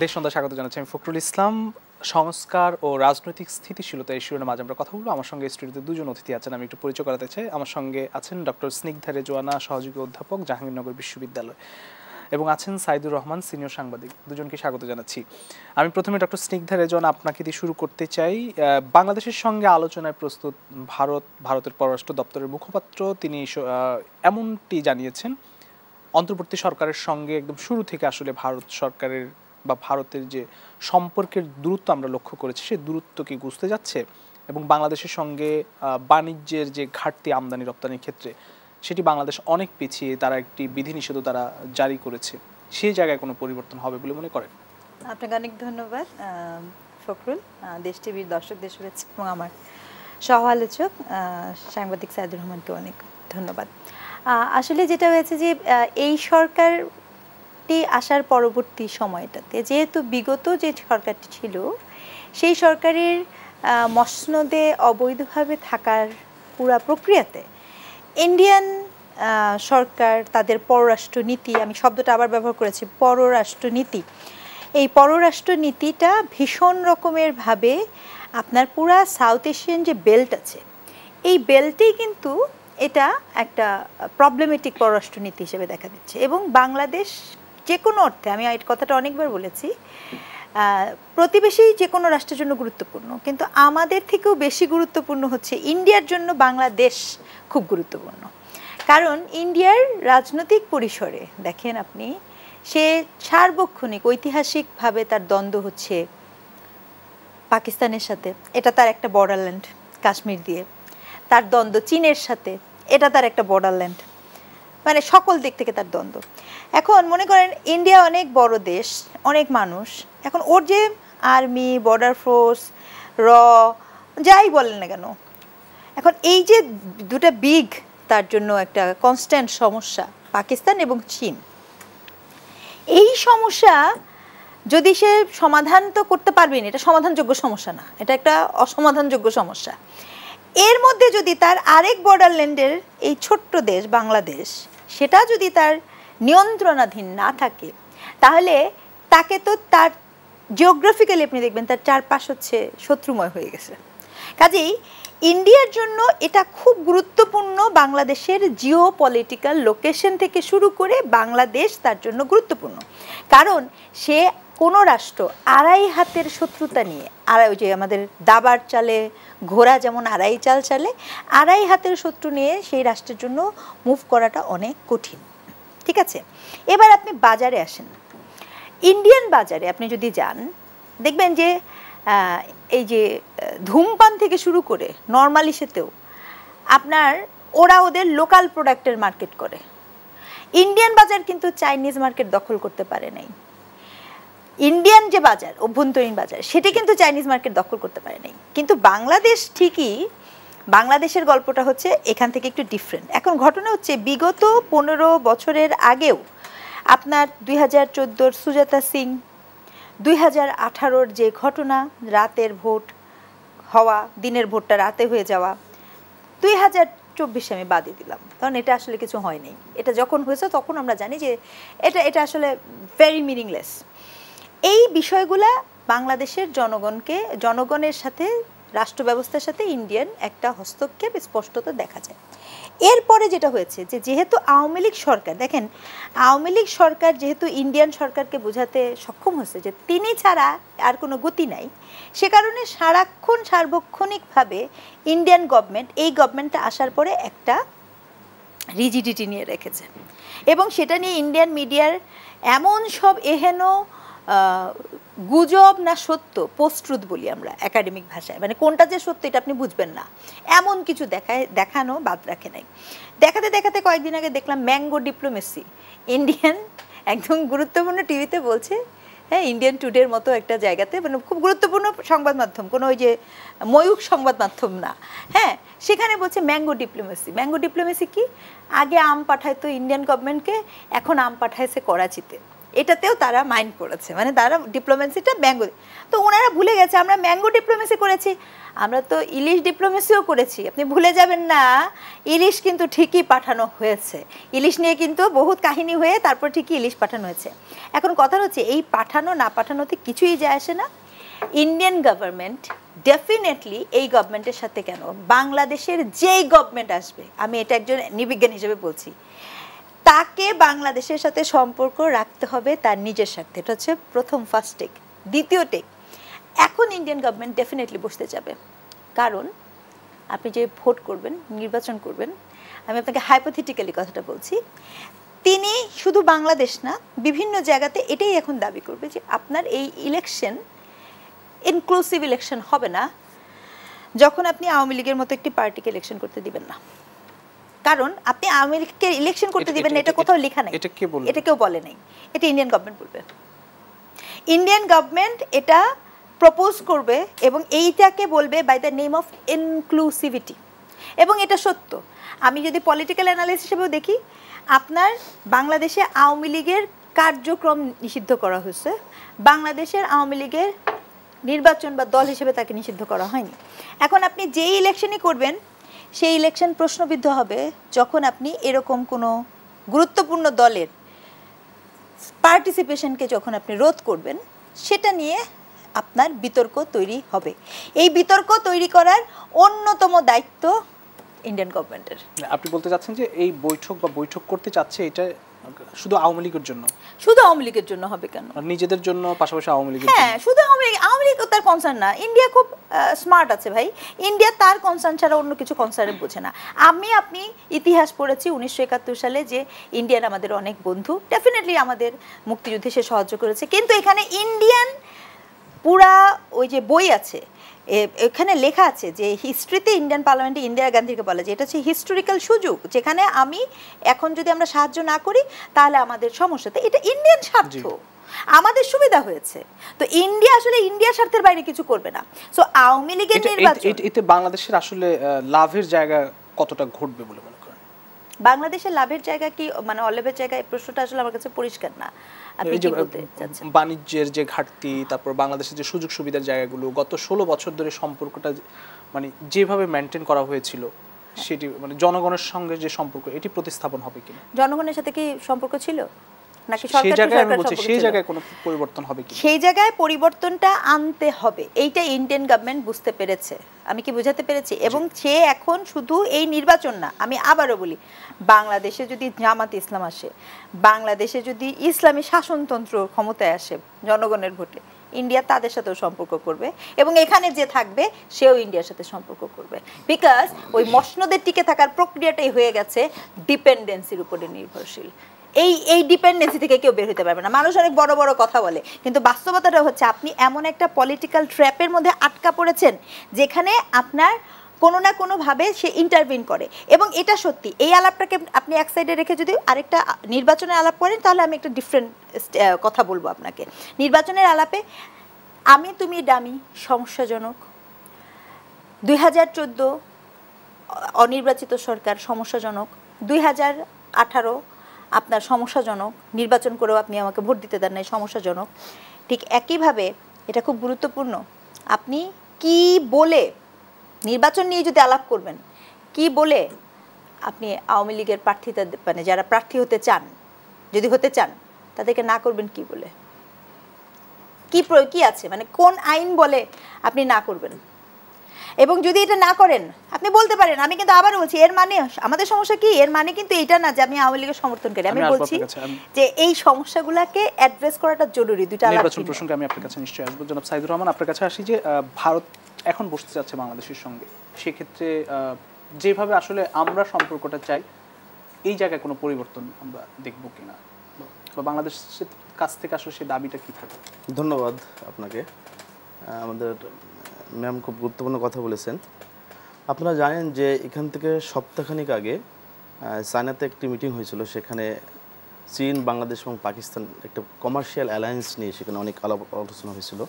দেশ সন্ধ্যা স্বাগত জানাচ্ছি আমি ফখরুল ইসলাম। সংস্কার ও রাজনৈতিক স্থিতিশীলতা এই শিরোনামে আজ আমরা কথা বলবো। আমার সঙ্গে স্টুডিওতে দুজন অতিথি আছেন, আমি একটু পরিচয় করাতে চাই। আমার সঙ্গে আছেন ডক্টর স্নিগ্ধা রেজওয়ানা, সহযোগী অধ্যাপক, জাহাঙ্গীরনগর বিশ্ববিদ্যালয়, এবং আছেন সাইদুর রহমান, সিনিয়র সাংবাদিক। দুজনকে স্বাগত জানাচ্ছি। আমি প্রথমে ডক্টর স্নিগ্ধা রেজওয়ানা আপনাকে দিয়ে শুরু করতে চাই। বাংলাদেশের সঙ্গে আলোচনায় প্রস্তুত ভারতের পররাষ্ট্র দপ্তরের মুখপাত্র তিনি এমনটি জানিয়েছেন, অন্তর্বর্তী সরকারের সঙ্গে একদম শুরু থেকে আসলে ভারত সরকারের বা ভারতের যে সম্পর্কের দূরত্ব আমরা লক্ষ্য করেছি, সেই দূরত্ব কি ঘুচতে যাচ্ছে, এবং বাংলাদেশের সঙ্গে বাণিজ্যের যে ঘাটতি আমদানি রপ্তানির ক্ষেত্রে সেটি বাংলাদেশ অনেক পিছিয়ে, তারা একটি বিধিনিষেধও তারা জারি করেছে, সেই জায়গায় কোনো পরিবর্তন হবে বলে মনে করেন? আপনাকে অনেক ধন্যবাদ ফখরুল, দেশ টিভির দর্শকদের শুভেচ্ছা, এবং আমার সহ আলোচক সাংবাদিক সাইদুর রহমানকে অনেক ধন্যবাদ। আসলে যেটা হয়েছে যে এই সরকারটি আসার পরবর্তী সময়টাতে যেহেতু বিগত যে সরকারটি ছিল সেই সরকারের মসনদে অবৈধভাবে থাকার পুরা প্রক্রিয়াতে ইন্ডিয়ান সরকার তাদের পররাষ্ট্রনীতি, আমি শব্দটা আবার ব্যবহার করেছি, পররাষ্ট্রনীতি, এই পররাষ্ট্রনীতিটা ভীষণ রকমের ভাবে আপনার পুরা সাউথ এশিয়ান যে বেল্ট আছে এই বেল্টেই কিন্তু এটা একটা প্রবলেমেটিক পররাষ্ট্রনীতি হিসেবে দেখা দিচ্ছে। এবং বাংলাদেশ যে কোনো অর্থে, আমি এই কথাটা অনেকবার বলেছি, প্রতিবেশী যে কোনো রাষ্ট্রের জন্য গুরুত্বপূর্ণ, কিন্তু আমাদের থেকেও বেশি গুরুত্বপূর্ণ হচ্ছে ইন্ডিয়ার জন্য বাংলাদেশ খুব গুরুত্বপূর্ণ। কারণ ইন্ডিয়ার রাজনৈতিক পরিসরে দেখেন আপনি, সে সার্বক্ষণিক ঐতিহাসিকভাবে তার দ্বন্দ্ব হচ্ছে পাকিস্তানের সাথে, এটা তার একটা বর্ডারল্যান্ড কাশ্মীর দিয়ে, তার দ্বন্দ্ব চীনের সাথে, এটা তার একটা বর্ডারল্যান্ড, মানে সকল দিক থেকে তার দ্বন্দ্ব। এখন মনে করেন ইন্ডিয়া অনেক বড় দেশ, অনেক মানুষ, এখন ওর যে আর্মি, বর্ডার ফোর্স, যাই বলেন না কেন, এখন এই যে দুটা বিগ তার জন্য একটা কনস্ট্যান্ট সমস্যা পাকিস্তান এবং চীন, এই সমস্যা যদি সে সমাধান তো করতে পারবেন, এটা সমাধানযোগ্য সমস্যা না, এটা একটা অসমাধানযোগ্য সমস্যা। এর মধ্যে যদি তার আরেক বর্ডারল্যান্ডের এই ছোট্ট দেশ বাংলাদেশ, সেটা যদি তার নিয়ন্ত্রণাধীন না থাকে, তাহলে তাকে তো তার জিওগ্রাফিক্যালি আপনি দেখবেন তার চারপাশ হচ্ছে শত্রুময় হয়ে গেছে। কাজেই ইন্ডিয়ার জন্য এটা খুব গুরুত্বপূর্ণ, বাংলাদেশের জিও পলিটিক্যাল লোকেশন থেকে শুরু করে বাংলাদেশ তার জন্য গুরুত্বপূর্ণ। কারণ সে কোনো রাষ্ট্র আড়াই হাতের শত্রুতা নিয়ে, ওই যে আমাদের দাবার চালে ঘোড়া যেমন আড়াই চাল চালে, আড়াই হাতের শত্রু নিয়ে সেই রাষ্ট্রের জন্য মুভ করাটা অনেক কঠিন। ঠিক আছে, এবার আপনি বাজারে আসেন, ইন্ডিয়ান বাজারে আপনি যদি যান দেখবেন যে এই যে ধূমপান থেকে শুরু করে নর্মালিসেতেও আপনার ওরা ওদের লোকাল প্রোডাক্টের মার্কেট করে। ইন্ডিয়ান বাজার কিন্তু চাইনিজ মার্কেট দখল করতে পারে নাই। ইন্ডিয়ান যে বাজার, অভ্যন্তরীণ বাজার, সেটি কিন্তু চাইনিজ মার্কেট দখল করতে পারে নাই। কিন্তু বাংলাদেশ ঠিকই, বাংলাদেশের গল্পটা হচ্ছে এখান থেকে একটু ডিফারেন্ট। এখন ঘটনা হচ্ছে বিগত 15 বছরের আগেও আপনার 2014 সুজাতা সিং, 2018 যে ঘটনা, রাতের ভোট হওয়া, দিনের ভোটটা রাতে হয়ে যাওয়া, 2024 আমি বাদই দিলাম, কারণ এটা আসলে কিছু হয়নি। এটা যখন হয়েছে তখন আমরা জানি যে এটা আসলে ভেরি মিনিংলেস। এই বিষয়গুলা বাংলাদেশের জনগণের সাথে, রাষ্ট্র ব্যবস্থার সাথে ইন্ডিয়ান একটা হস্তক্ষেপ স্পষ্টত দেখা যায়। এরপরে যেটা হয়েছে যে যেহেতু আওয়ামী লীগ সরকার, দেখেন আওয়ামী লীগ সরকার যেহেতু ইন্ডিয়ান সরকারকে বোঝাতে সক্ষম হয়েছে যে তিনি ছাড়া আর কোনো গতি নাই, সে কারণে সারাক্ষণ সার্বক্ষণিকভাবে ইন্ডিয়ান গভর্নমেন্ট, এই গভর্নমেন্টটা আসার পরে একটা রিজিডিটি নিয়ে রেখেছে, এবং সেটা নিয়ে ইন্ডিয়ান মিডিয়ার এমন সব এহেন গুজব না সত্য, পোস্ট্রুথ বলি আমরা একাডেমিক ভাষায়, মানে কোনটা যে সত্য এটা আপনি বুঝবেন না, এমন কিছু দেখানো বাদ রাখে নাই। দেখাতে দেখাতে কয়েকদিন আগে দেখলাম ম্যাঙ্গো ডিপ্লোমেসি, ইন্ডিয়ান একদম গুরুত্বপূর্ণ টিভিতে বলছে, হ্যাঁ, ইন্ডিয়ান টুডের মতো একটা জায়গাতে, মানে খুব গুরুত্বপূর্ণ সংবাদ মাধ্যম, কোনো ওই যে ময়ূখ সংবাদ মাধ্যম না, হ্যাঁ, সেখানে বলছে ম্যাঙ্গো ডিপ্লোমেসি। ম্যাঙ্গো ডিপ্লোমেসি কি? আগে আম পাঠাইতো ইন্ডিয়ান গভর্নমেন্টকে, এখন আম পাঠাইছে করাচিতে। এটাতেও তারা মাইন্ড করেছে, মানে তারা ডিপ্লোমেসিটা ম্যাঙ্গো, তো ওনারা ভুলে গেছে আমরা ম্যাঙ্গো ডিপ্লোমেসি করেছি, আমরা তো ইলিশ ডিপ্লোমেসিও করেছি। আপনি ভুলে যাবেন না, ইলিশ কিন্তু ঠিকই পাঠানো হয়েছে, ইলিশ নিয়ে কিন্তু বহুত কাহিনী হয়ে তারপর ঠিকই ইলিশ পাঠানো হয়েছে। এখন কথা হচ্ছে এই পাঠানো না পাঠানোতে কিছুই যায় আসে না। ইন্ডিয়ান গভর্নমেন্ট ডেফিনেটলি এই গভর্নমেন্টের সাথে, কেন বাংলাদেশের যেই গভর্নমেন্ট আসবে, আমি এটা একজন নিবিজ্ঞান হিসেবে বলছি, তাকে বাংলাদেশের সাথে সম্পর্ক রাখতে হবে তার নিজের স্বার্থে। এটা হচ্ছে প্রথম ফার্স্ট টেক। দ্বিতীয় টেক, এখন ইন্ডিয়ান গভর্নমেন্ট ডেফিনেটলি বসতে যাবে, কারণ আপনি যে ভোট করবেন, নির্বাচন করবেন, আমি আপনাকে হাইপোথেটিক্যালি কথাটা বলছি, তিনি শুধু বাংলাদেশ না বিভিন্ন জায়গাতে এটাই এখন দাবি করবে যে আপনার এই ইলেকশন ইনক্লুসিভ ইলেকশন হবে না যখন আপনি আওয়ামী লীগের মতো একটি পার্টিকে ইলেকশন করতে দিবেন না। কারণ আপনি আওয়ামী লীগকে ইলেকশন করতে দিবেন না, এটা কোথাও লেখা নাই, এটা কেউ বলে নাই, এটা ইন্ডিয়ান গভর্নমেন্ট বলবে। ইন্ডিয়ান গভর্নমেন্ট এটা প্রপোজ করবে এবং এইটাকে বলবে by the name of inclusivity, এবং এটা সত্য। আমি যদি পলিটিক্যাল অ্যানালিসিস হিসেবেও দেখি, আপনার বাংলাদেশে আওয়ামী লীগের কার্যক্রম নিষিদ্ধ করা হয়েছে, বাংলাদেশের আওয়ামী লীগের নির্বাচন বা দল হিসেবে তাকে নিষিদ্ধ করা হয়নি। এখন আপনি যেই ইলেকশনই করবেন সেই ইলেকশন প্রশ্নবিদ্ধ হবে যখন আপনি এরকম কোনো গুরুত্বপূর্ণ দলের পার্টিসিপেশনকে যখন আপনি রোধ করবেন, সেটা নিয়ে আপনার বিতর্ক তৈরি হবে। এই বিতর্ক তৈরি করার অন্যতম দায়িত্ব ইন্ডিয়ান গভর্নমেন্টের। আপনি বলতে চাচ্ছেন যে এই বৈঠক করতে চাচ্ছে এটা শুধু আওয়ামী লীগের জন্য? শুধু আওয়ামী লীগের জন্য হবে কেন, নিজেদের জন্য পাশাপাশি আওয়ামী লীগের জন্য। হ্যাঁ, শুধু আওয়ামী লীগ তার কনসার্ন না। ইন্ডিয়া খুব স্মার্ট আছে ভাই, ইন্ডিয়া তার কনসার্ন ছাড়া অন্য কিছু কনসার্ন বোঝে না। আপনি ইতিহাস পড়েছি 1971 সালে যে ইন্ডিয়ার আমাদের অনেক বন্ধু, ডেফিনেটলি আমাদের মুক্তিযুদ্ধে সে সাহায্য করেছে, কিন্তু এখানে ইন্ডিয়ান পুরা ওই যে বই আছে, এখানে লেখা আছে যে হিস্ট্রিতে ইন্ডিয়ান পার্লামেন্টে ইন্দিরা গান্ধীকে বলা যায় এটা হচ্ছে হিস্টোরিক্যাল সুযোগ, যেখানে আমি এখন যদি আমরা সাহায্য না করি তাহলে আমাদের সমস্যাতে, এটা ইন্ডিয়ান স্বার্থ, আমাদের সুবিধা হয়েছে। তো ইন্ডিয়া আসলে ইন্ডিয়ার স্বার্থের বাইরে কিছু করবে না। সো আওয়ামী লীগের নির্বাচন, এতে বাংলাদেশের আসলে লাভের জায়গা কতটা ঘটবে বলে মনে করেন? বাংলাদেশের লাভের জায়গা কি, মানে অলাভের জায়গা, এই প্রশ্নটা আসলে আমার কাছে পরিষ্কার না। আপনি কি বলতে চাচ্ছেন? বাণিজ্যের যে ঘাটতি, তারপর বাংলাদেশের যে সুযোগ সুবিধার জায়গাগুলো, গত 16 বছর ধরে সম্পর্কটা মানে যেভাবে মেনটেন করা হয়েছিল, সেটি মানে জনগণের সঙ্গে যে সম্পর্ক, এটি প্রতিস্থাপন হবে কিনা? জনগণের সাথে কি সম্পর্ক ছিল নাকি সেই জায়গায় কোনো পরিবর্তন হবে কি? সেই জায়গায় পরিবর্তনটা আনতে হবে, এইটা ইন্ডিয়ান গভর্নমেন্ট বুঝতে পেরেছে। আমি কি বোঝাতে পেরেছি? এবং সে এখন শুধু এই নির্বাচন না, আমি আবারও বলি, বাংলাদেশে যদি জামাত ইসলাম আসে, বাংলাদেশে যদি ইসলামী শাসনতন্ত্র ক্ষমতায় আসে জনগণের ভোটে, ইন্ডিয়া তাদের সাথেও সম্পর্ক করবে, এবং এখানে যে থাকবে সেও ইন্ডিয়ার সাথে সম্পর্ক করবে। বিকজ ওই মসনদের টিকে থাকার প্রক্রিয়াটাই হয়ে গেছে ডিপেন্ডেন্সির উপরে নির্ভরশীল। এই ডিপেন্ডেন্সি থেকে কেউ বের হতে পারবে না। মানুষ অনেক বড় বড় কথা বলে, কিন্তু বাস্তবতাটা হচ্ছে আপনি এমন একটা পলিটিক্যাল ট্র্যাপের মধ্যে আটকা পড়েছেন যেখানে আপনার কোনো না কোনোভাবে সে ইন্টারভিন করে। এবং এটা সত্যি, এই আলাপটাকে আপনি এক সাইডে রেখে যদি আরেকটা নির্বাচনের আলাপ করেন, তাহলে আমি একটা ডিফারেন্ট কথা বলবো আপনাকে। নির্বাচনের আলাপে আমি তুমি ডামি সমস্যাজনক, 2014 অনির্বাচিত সরকার সমস্যাজনক, 2018 আপনার সমস্যাজনক, নির্বাচন করেও আপনি আমাকে ভোট দিতে দেন নাই, সমস্যাজনক। ঠিক একইভাবে এটা খুব গুরুত্বপূর্ণ, আপনি কি বলে নির্বাচন নিয়ে যদি আলাপ করবেন, কি বলে আপনি আওয়ামী লীগের প্রার্থীতা, মানে যারা প্রার্থী হতে চান, যদি হতে চান, তাদেরকে না করবেন কি বলে, কি আছে, মানে কোন আইন বলে আপনি না করবেন? এবং যদি এটা না করেন, আপনি বলতে পারেন, আমি কিন্তু আবার বলছি, এর মানে আমাদের সমস্যা কি, এর মানে কিন্তু এটা না যে আমি আওয়ামী লীগের সমর্থন করি। আমি বলছি যে এই সমস্যাগুলোকে অ্যাড্রেস করাটা জরুরি। দুইটা নির্বাচন প্রসঙ্গে আমি আপনার কাছে নিশ্চয়ই আসবো। জনাব সাইদুর রহমান, আপনার কাছে আসি যে ভারত এখন বসতে যাচ্ছে বাংলাদেশের সঙ্গে, সেক্ষেত্রে যেভাবে আসলে আমরা সম্পর্কটা চাই, এই জায়গায় কোনো পরিবর্তন আমরা দেখব কিনা, বা বাংলাদেশের কাছ থেকে আসলে সেই দাবিটা কি থাকবে? ধন্যবাদ আপনাকে। আমাদের ম্যাম খুব গুরুত্বপূর্ণ কথা বলেছেন। আপনারা জানেন যে এখান থেকে সপ্তাহখানিক আগে চায়নাতে একটি মিটিং হয়েছিল, সেখানে চীন, বাংলাদেশ এবং পাকিস্তান একটা কমার্শিয়াল অ্যালায়েন্স নিয়ে সেখানে অনেক আলোচনা হয়েছিল।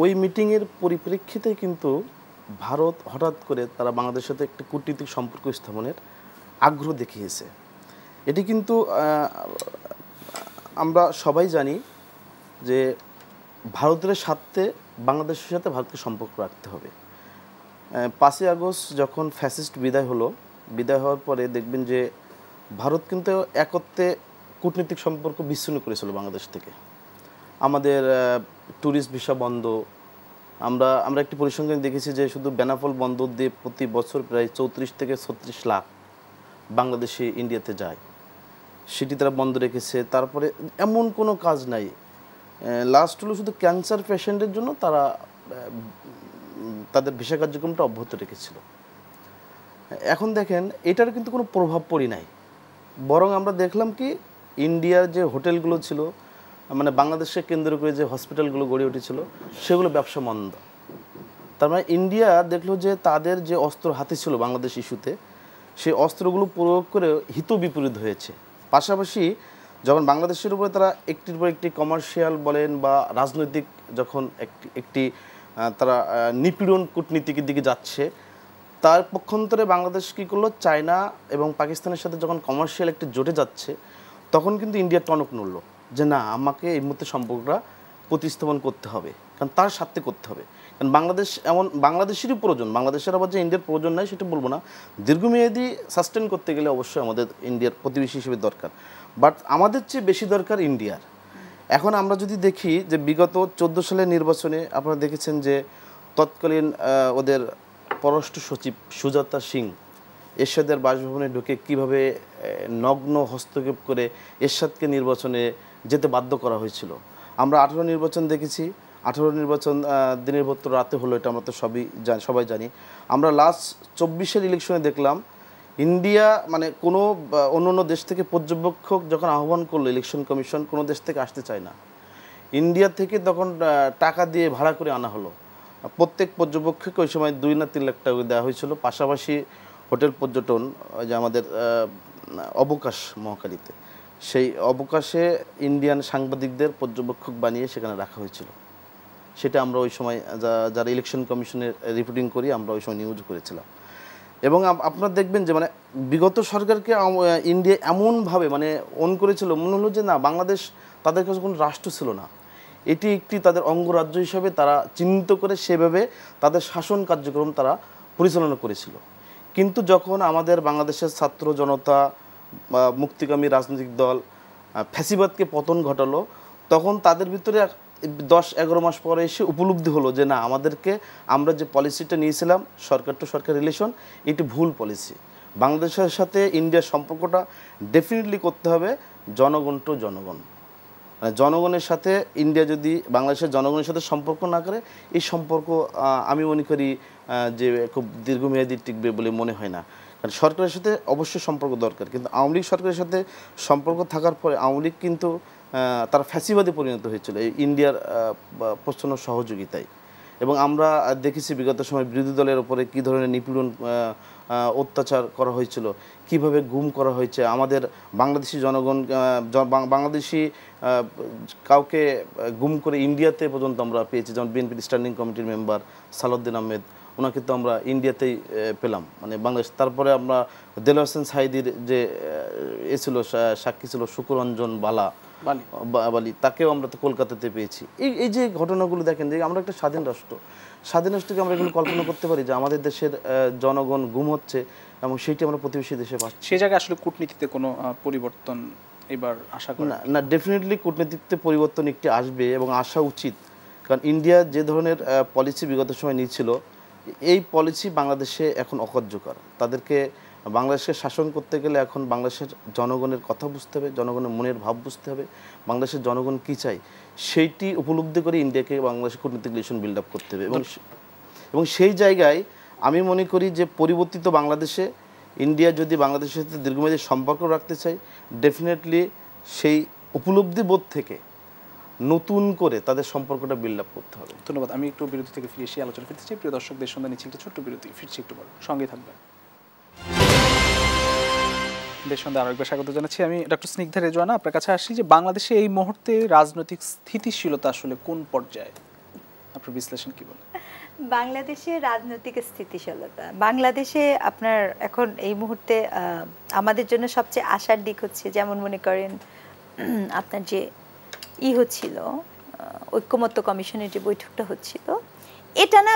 ওই মিটিংয়ের পরিপ্রেক্ষিতে কিন্তু ভারত হঠাৎ করে তারা বাংলাদেশের সাথে একটি কূটনৈতিক সম্পর্ক স্থাপনের আগ্রহ দেখিয়েছে। এটি কিন্তু আমরা সবাই জানি যে ভারতের সাথে বাংলাদেশের সাথে ভারতকে সম্পর্ক রাখতে হবে। 5ই আগস্ট যখন ফ্যাসিস্ট বিদায় হলো, বিদায় হওয়ার পরে দেখবেন যে ভারত কিন্তু একত্রে কূটনৈতিক সম্পর্ক বিচ্ছিন্ন করেছিল বাংলাদেশ থেকে। আমাদের ট্যুরিস্ট ভিসা বন্ধ, আমরা একটি পরিসংখ্যান দেখেছি যে শুধু বেনাপোল বন্দর দিয়ে প্রতি বছর প্রায় 34 থেকে 36 লাখ বাংলাদেশি ইন্ডিয়াতে যায়, সেটি তারা বন্ধ রেখেছে। তারপরে এমন কোনো কাজ নাই, লাস্ট হলো শুধু ক্যান্সার পেশেন্টের জন্য তারা তাদের ভিসা কার্যক্রমটা অব্যাহত রেখেছিল। এখন দেখেন এটার কিন্তু কোনো প্রভাব পড়ি নাই, বরং আমরা দেখলাম কি ইন্ডিয়ার যে হোটেলগুলো ছিল, মানে বাংলাদেশকে কেন্দ্র করে যে হসপিটালগুলো গড়ে উঠেছিল, সেগুলো ব্যবসা মন্দ। তার মানে ইন্ডিয়া দেখলো যে তাদের যে অস্ত্র হাতে ছিল বাংলাদেশ ইস্যুতে, সেই অস্ত্রগুলো প্রয়োগ করে হিত বিপরীত হয়েছে। পাশাপাশি যখন বাংলাদেশের উপরে তারা একটির পর একটি কমার্শিয়াল বলেন বা রাজনৈতিক যখন একটি তারা নিপীড়ন কূটনীতির দিকে যাচ্ছে, তার পক্ষান্তরে বাংলাদেশ কী করলো, চায়না এবং পাকিস্তানের সাথে যখন কমার্শিয়াল একটি জোটে যাচ্ছে, তখন কিন্তু ইন্ডিয়ার টনক নড়ল যে না, আমাকে এই মুহূর্তে সম্পর্কটা প্রতিস্থাপন করতে হবে, কারণ তার স্বার্থে করতে হবে। কারণ বাংলাদেশ এমন বাংলাদেশেরই প্রয়োজন, বাংলাদেশের আবার যে ইন্ডিয়ার প্রয়োজন নাই সেটা বলবো না, দীর্ঘমেয়াদী সাস্টেন করতে গেলে অবশ্যই আমাদের ইন্ডিয়ার প্রতিবেশী হিসেবে দরকার, বাট আমাদের চেয়ে বেশি দরকার ইন্ডিয়ার। এখন আমরা যদি দেখি যে বিগত 14 সালের নির্বাচনে আপনারা দেখেছেন যে তৎকালীন ওদের পররাষ্ট্র সচিব সুজাতা সিং এরশাদের বাসভবনে ঢুকে কিভাবে নগ্ন হস্তক্ষেপ করে এরশাদকে নির্বাচনে যেতে বাধ্য করা হয়েছিল। আমরা 18 নির্বাচন দেখেছি, 18 নির্বাচন দিনের ভোট রাতে হলো, এটা আমরা তো সবাই জানি। আমরা লাস্ট 24-এর ইলেকশনে দেখলাম ইন্ডিয়া মানে কোনো অন্য দেশ থেকে পর্যবেক্ষক যখন আহ্বান করলো ইলেকশন কমিশন, কোনো দেশ থেকে আসতে চায় না, ইন্ডিয়া থেকে তখন টাকা দিয়ে ভাড়া করে আনা হলো। প্রত্যেক পর্যবেক্ষককে ওই সময় 2 না 3 লাখ টাকা দেওয়া হয়েছিল। পাশাপাশি হোটেল পর্যটন, যে আমাদের অবকাশ মহাখালীতে, সেই অবকাশে ইন্ডিয়ান সাংবাদিকদের পর্যবেক্ষক বানিয়ে সেখানে রাখা হয়েছিল। সেটা আমরা ওই সময় যারা ইলেকশন কমিশনের রিপোর্টিং করি আমরা ওই সময় নিউজ করেছিলাম। এবং আপনারা দেখবেন যে মানে বিগত সরকারকে ইন্ডিয়া এমনভাবে মানে অন করেছিল, মনে হলো যে না, বাংলাদেশ তাদের কাছে কোনো রাষ্ট্র ছিল না, এটি একটি তাদের অঙ্গরাজ্য হিসেবে তারা চিহ্নিত করে সেভাবে তাদের শাসন কার্যক্রম তারা পরিচালনা করেছিল। কিন্তু যখন আমাদের বাংলাদেশের ছাত্র জনতা বা মুক্তিকামী রাজনৈতিক দল ফ্যাসিবাদকে পতন ঘটালো, তখন তাদের ভিতরে 10-11 মাস পরে এসে উপলব্ধি হলো যে না, আমরা যে পলিসিটা নিয়েছিলাম সরকার টু সরকার রিলেশন, এটি ভুল পলিসি। বাংলাদেশের সাথে ইন্ডিয়ার সম্পর্কটা ডেফিনেটলি করতে হবে জনগণ টু জনগণ, মানে জনগণের সাথে ইন্ডিয়া যদি বাংলাদেশের জনগণের সাথে সম্পর্ক না করে, এই সম্পর্ক আমি মনে করি যে খুব দীর্ঘমেয়াদী টিকবে বলে মনে হয় না। কারণ সরকারের সাথে অবশ্যই সম্পর্ক দরকার, কিন্তু আওয়ামী লীগ সরকারের সাথে সম্পর্ক থাকার পরে আওয়ামী লীগ কিন্তু তারা ফ্যাসিবাদে পরিণত হয়েছিল এই ইন্ডিয়ার প্রচ্ছন্ন সহযোগিতায়। এবং আমরা দেখেছি বিগত সময় বিরোধী দলের উপরে কী ধরনের নিপীড়ন অত্যাচার করা হয়েছিল, কিভাবে গুম করা হয়েছে আমাদের বাংলাদেশি জনগণ, বাংলাদেশি কাউকে গুম করে ইন্ডিয়াতে পর্যন্ত আমরা পেয়েছি। যেমন বিএনপির স্ট্যান্ডিং কমিটির মেম্বার সালাউদ্দিন আহমেদ, ওনাকে তো আমরা ইন্ডিয়াতেই পেলাম, মানে বাংলাদেশ। তারপরে আমরা দেলোয়ার হোসেন সাঈদীর যে ছিল সাক্ষী ছিল শুকুরঞ্জন বালি, তাকেও আমরা তো কলকাতাতে পেয়েছি। এই যে ঘটনাগুলো দেখেন যে আমরা একটা স্বাধীন রাষ্ট্রকে আমরা এগুলো কল্পনা করতে পারি যে আমাদের দেশের জনগণ গুম হচ্ছে এবং সেইটি আমরা প্রতিবেশী দেশে পাচ্ছি। সেই জায়গায় আসলে কূটনীতিতে কোনো পরিবর্তন এবার আশা করি না, ডেফিনেটলি কূটনীতিতে পরিবর্তন একটি আসবে এবং আসা উচিত। কারণ ইন্ডিয়া যে ধরনের পলিসি বিগত সময় নিয়েছিল, এই পলিসি বাংলাদেশে এখন অকার্যকর। তাদেরকে বাংলাদেশকে শাসন করতে গেলে এখন বাংলাদেশের জনগণের কথা বুঝতে হবে, জনগণের মনের ভাব বুঝতে হবে, বাংলাদেশের জনগণ কী চাই সেইটি উপলব্ধি করে ইন্ডিয়াকে বাংলাদেশের কূটনৈতিক রিলেশন বিল্ড আপ করতে হবে। এবং সেই জায়গায় আমি মনে করি যে পরিবর্তিত বাংলাদেশে ইন্ডিয়া যদি বাংলাদেশের সাথে দীর্ঘমেয়াদী সম্পর্ক রাখতে চাই, ডেফিনেটলি সেই উপলব্ধি বোধ থেকে নতুন করে তাদের সম্পর্কটা বিল্ড আপ করতে হবে। ধন্যবাদ। আমি একটু বিরতি থেকে ফিরে এসে আলোচনা ফিরতে চাই। প্রিয় দর্শকদের সঙ্গে নিচ্ছি একটা ছোট্ট বিরতি, ফিরছি একটু পর, সঙ্গে থাকবেন। দেশ সন্ধ্যা আরেকবার স্বাগত জানাচ্ছি। আমি ডক্টর স্নিগ্ধা রেজওয়ানা, আপনার কাছে আসি যে বাংলাদেশে এই মুহূর্তে রাজনৈতিক স্থিতিশীলতা আসলে কোন পর্যায়ে, আপনার বিশ্লেষণ কি বলে? বাংলাদেশে রাজনৈতিক স্থিতিশীলতা, বাংলাদেশে আপনার এখন এই মুহূর্তে আমাদের জন্য সবচেয়ে আশার দিক হচ্ছে, যেমন মনে করেন আপনার যে হচ্ছিল ঐক্যমত্য কমিশনের যে বৈঠকটা হচ্ছিল, এটা না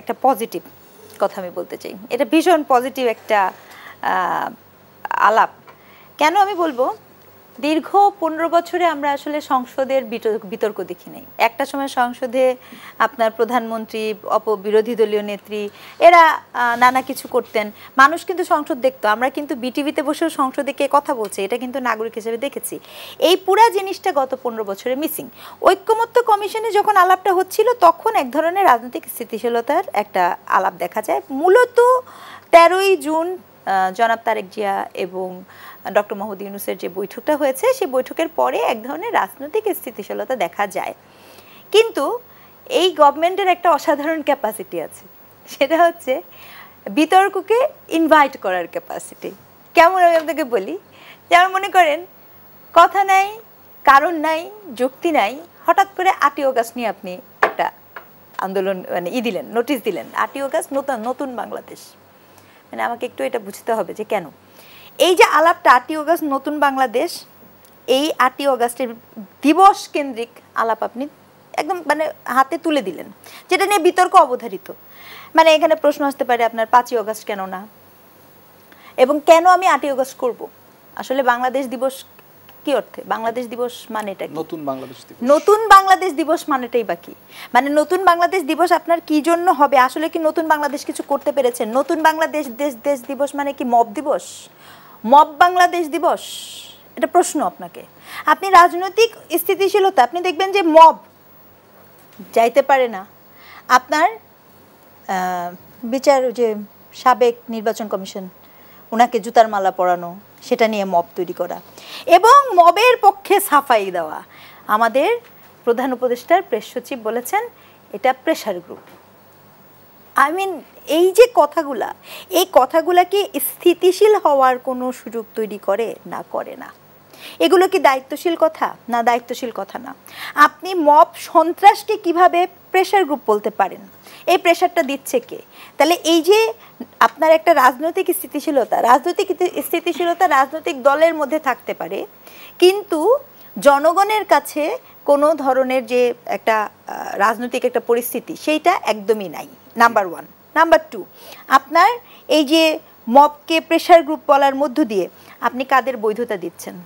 একটা পজিটিভ কথা আমি বলতে চাই, এটা ভীষণ পজিটিভ একটা আলাপ। কেন আমি বলবো, দীর্ঘ 15 বছরে আমরা আসলে সংসদের বিতর্ক দেখি নাই। একটা সময় সংসদে আপনার প্রধানমন্ত্রী, বিরোধী দলীয় নেত্রী এরা নানা কিছু করতেন, মানুষ কিন্তু সংসদ দেখতো। আমরা কিন্তু বিটিভিতে বসেও সংসদে কে কথা বলছে এটা কিন্তু নাগরিক হিসেবে দেখেছি। এই পুরা জিনিসটা গত 15 বছরে মিসিং। ঐক্যমত্য কমিশনে যখন আলাপটা হচ্ছিল তখন এক ধরনের রাজনৈতিক স্থিতিশীলতার একটা আলাপ দেখা যায়। মূলত 13ই জুন জনাব তারেক জিয়া এবং ডক্টর মোহাম্মদ ইউনূসের যে বৈঠকটা হয়েছে, সেই বৈঠকের পরে এক ধরনের রাজনৈতিক স্থিতিশীলতা দেখা যায়। কিন্তু এই গভর্নমেন্টের একটা অসাধারণ ক্যাপাসিটি আছে, সেটা হচ্ছে বিতর্ককে ইনভাইট করার ক্যাপাসিটি। কেমন আমি আপনাকে বলি, যেমন মনে করেন কথা নাই, কারণ নাই, যুক্তি নাই, হঠাৎ করে 8ই অগাস্ট নিয়ে আপনি একটা আন্দোলন মানে দিলেন, নোটিশ দিলেন, 8ই অগাস্ট নতুন বাংলাদেশ। মানে আমাকে একটু এটা বুঝতে হবে যে কেন এই যে আলাপটা 8ই অগাস্ট নতুন বাংলাদেশ, এই 8ই অগাস্টের দিবস কেন্দ্রিক আলাপ আপনি একদম মানে হাতে তুলে দিলেন, যেটা নিয়ে বিতর্ক অবধারিত। মানে এখানে প্রশ্ন আসতে পারে আপনার 5ই অগাস্ট কেন না, এবং কেন আমি 8ই অগাস্ট করব। আসলে বাংলাদেশ দিবস কি অর্থে? বাংলাদেশ দিবস মানেটা কি? নতুন বাংলাদেশ দিবস। নতুন বাংলাদেশ দিবস মানেটাই বাকি, মানে নতুন বাংলাদেশ দিবস আপনার কি জন্য হবে? আসলে কি নতুন বাংলাদেশ কিছু করতে পেরেছেন? নতুন বাংলাদেশ দেশ দিবস মানে কি মব দিবস, মব বাংলাদেশ দিবস? এটা প্রশ্ন আপনাকে। আপনি রাজনৈতিক স্থিতিশীলতা, আপনি দেখবেন যে মব যাইতে পারে না। আপনার বিচার যে সাবেক নির্বাচন কমিশন, ওনাকে জুতার মালা পরানো, সেটা নিয়ে মব তৈরি করা এবং মবের পক্ষে সাফাই দেওয়া। আমাদের প্রধান উপদেষ্টার প্রেস সচিব বলেছেন এটা প্রেশার গ্রুপ। আই মিন এই যে কথাগুলা, এই কথাগুলা কি স্থিতিশীল হওয়ার কোনো সুযোগ তৈরি করে? না, করে না। এগুলো কি দায়িত্বশীল কথা? না, দায়িত্বশীল কথা না। আপনি মব সন্ত্রাসকে কিভাবে প্রেশার গ্রুপ বলতে পারেন? এই প্রেশারটা দিচ্ছে কে? তাহলে এই যে আপনার একটা রাজনৈতিক স্থিতিশীলতা, রাজনৈতিক দলের মধ্যে থাকতে পারে, কিন্তু জনগণের কাছে কোনো ধরনের যে একটা রাজনৈতিক একটা পরিস্থিতি সেইটা একদমই নাই, নাম্বার 1। নাম্বার 2, আপনার এই যে মবকে প্রেশার গ্রুপ বলার মধ্য দিয়ে আপনি কাদের বৈধতা দিচ্ছেন?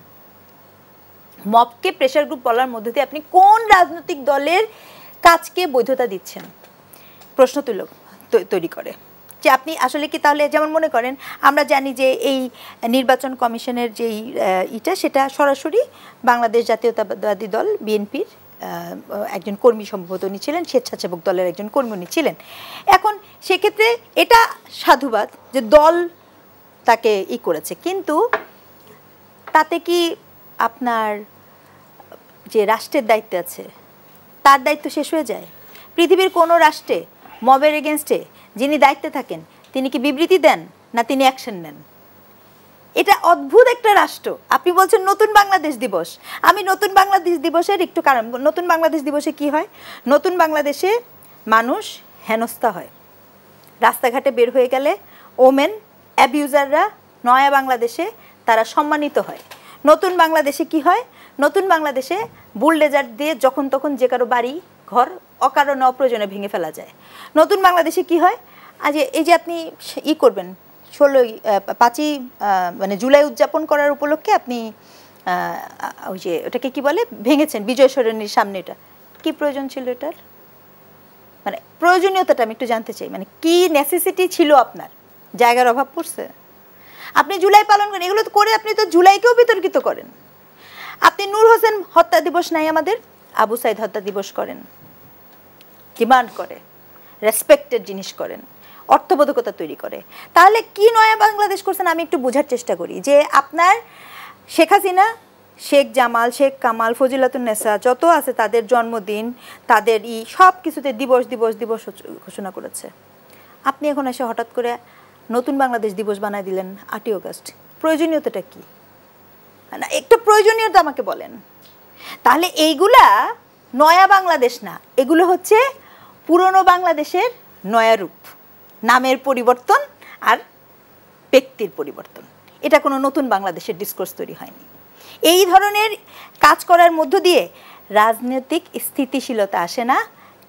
মবকে প্রেশার গ্রুপ বলার মধ্য দিয়ে আপনি কোন রাজনৈতিক দলের কাজকে বৈধতা দিচ্ছেন? প্রশ্ন তৈরি করে যে আপনি আসলে কি তাহলে, যেমন মনে করেন আমরা জানি যে এই নির্বাচন কমিশনের যেই সেটা সরাসরি বাংলাদেশ জাতীয়তাবাদী দল বিএনপির একজন কর্মী, সম্ভবত উনি ছিলেন, স্বেচ্ছাসেবক দলের একজন কর্মী উনি ছিলেন। এখন সেক্ষেত্রে এটা সাধুবাদ যে দল তাকে করেছে, কিন্তু তাতে কি আপনার যে রাষ্ট্রের দায়িত্ব আছে তার দায়িত্ব শেষ হয়ে যায়? পৃথিবীর কোনো রাষ্ট্রে মবের এগেনস্টে যিনি দায়িত্বে থাকেন তিনি কি বিবৃতি দেন না তিনি অ্যাকশন নেন? এটা অদ্ভুত একটা রাষ্ট্র। আপনি বলছেন নতুন বাংলাদেশ দিবস, আমি নতুন বাংলাদেশ দিবসের একটু কারণ, নতুন বাংলাদেশ দিবসে কি হয়? নতুন বাংলাদেশে মানুষ হেনস্থা হয়, রাস্তাঘাটে বের হয়ে গেলে ওমেন অ্যাবিউজাররা নয়া বাংলাদেশে তারা সম্মানিত হয়। নতুন বাংলাদেশে কি হয়? নতুন বাংলাদেশে বুলডেজার দিয়ে যখন তখন যে কারো বাড়ি ঘর অকারণে অপ্রয়োজনে ভেঙে ফেলা যায়। নতুন বাংলাদেশে কি হয়? আজ এই যে আপনি করবেন 5ই মানে জুলাই উদযাপন করার উপলক্ষে আপনি ওই যে ওটাকে কি বলে ভেঙেছেন বিজয় সরণির সামনে, এটা কি প্রয়োজন ছিল? এটার মানে প্রয়োজনীয়তাটা আমি একটু জানতে চাই। মানে কি নেসেসিটি ছিল? আপনার জায়গার অভাব পড়ছে? আপনি জুলাই পালন করেন, এগুলো তো করে আপনি তো জুলাইকেও বিতর্কিত করেন। আপনি নূর হোসেন হত্যা দিবস নাই, আমাদের আবু সাইদ হত্যা দিবস করেন, ডিমান্ড করে, রেসপেক্টেড জিনিস করেন, অর্থবোধকতা তৈরি করে। তাহলে কি নয়া বাংলাদেশ করছেন? আমি একটু বোঝার চেষ্টা করি যে আপনার শেখ হাসিনা, শেখ জামাল, শেখ কামাল, ফজিলাতুন্নেসা যত আছে তাদের জন্মদিন, তাদের সব কিছুতে দিবস দিবস দিবস ঘোষণা করেছে। আপনি এখন এসে হঠাৎ করে নতুন বাংলাদেশ দিবস বানায় দিলেন 8ই অগাস্ট। প্রয়োজনীয়তাটা কি? না, একটু প্রয়োজনীয়তা আমাকে বলেন। তাহলে এইগুলা নয়া বাংলাদেশ না, এগুলো হচ্ছে পুরনো বাংলাদেশের নয়া রূপ, নামের পরিবর্তন আর ব্যক্তির পরিবর্তন। এটা কোনো নতুন বাংলাদেশের ডিসকোর্স তৈরি হয়নি। এই ধরনের কাজ করার মধ্য দিয়ে রাজনৈতিক স্থিতিশীলতা আসে না,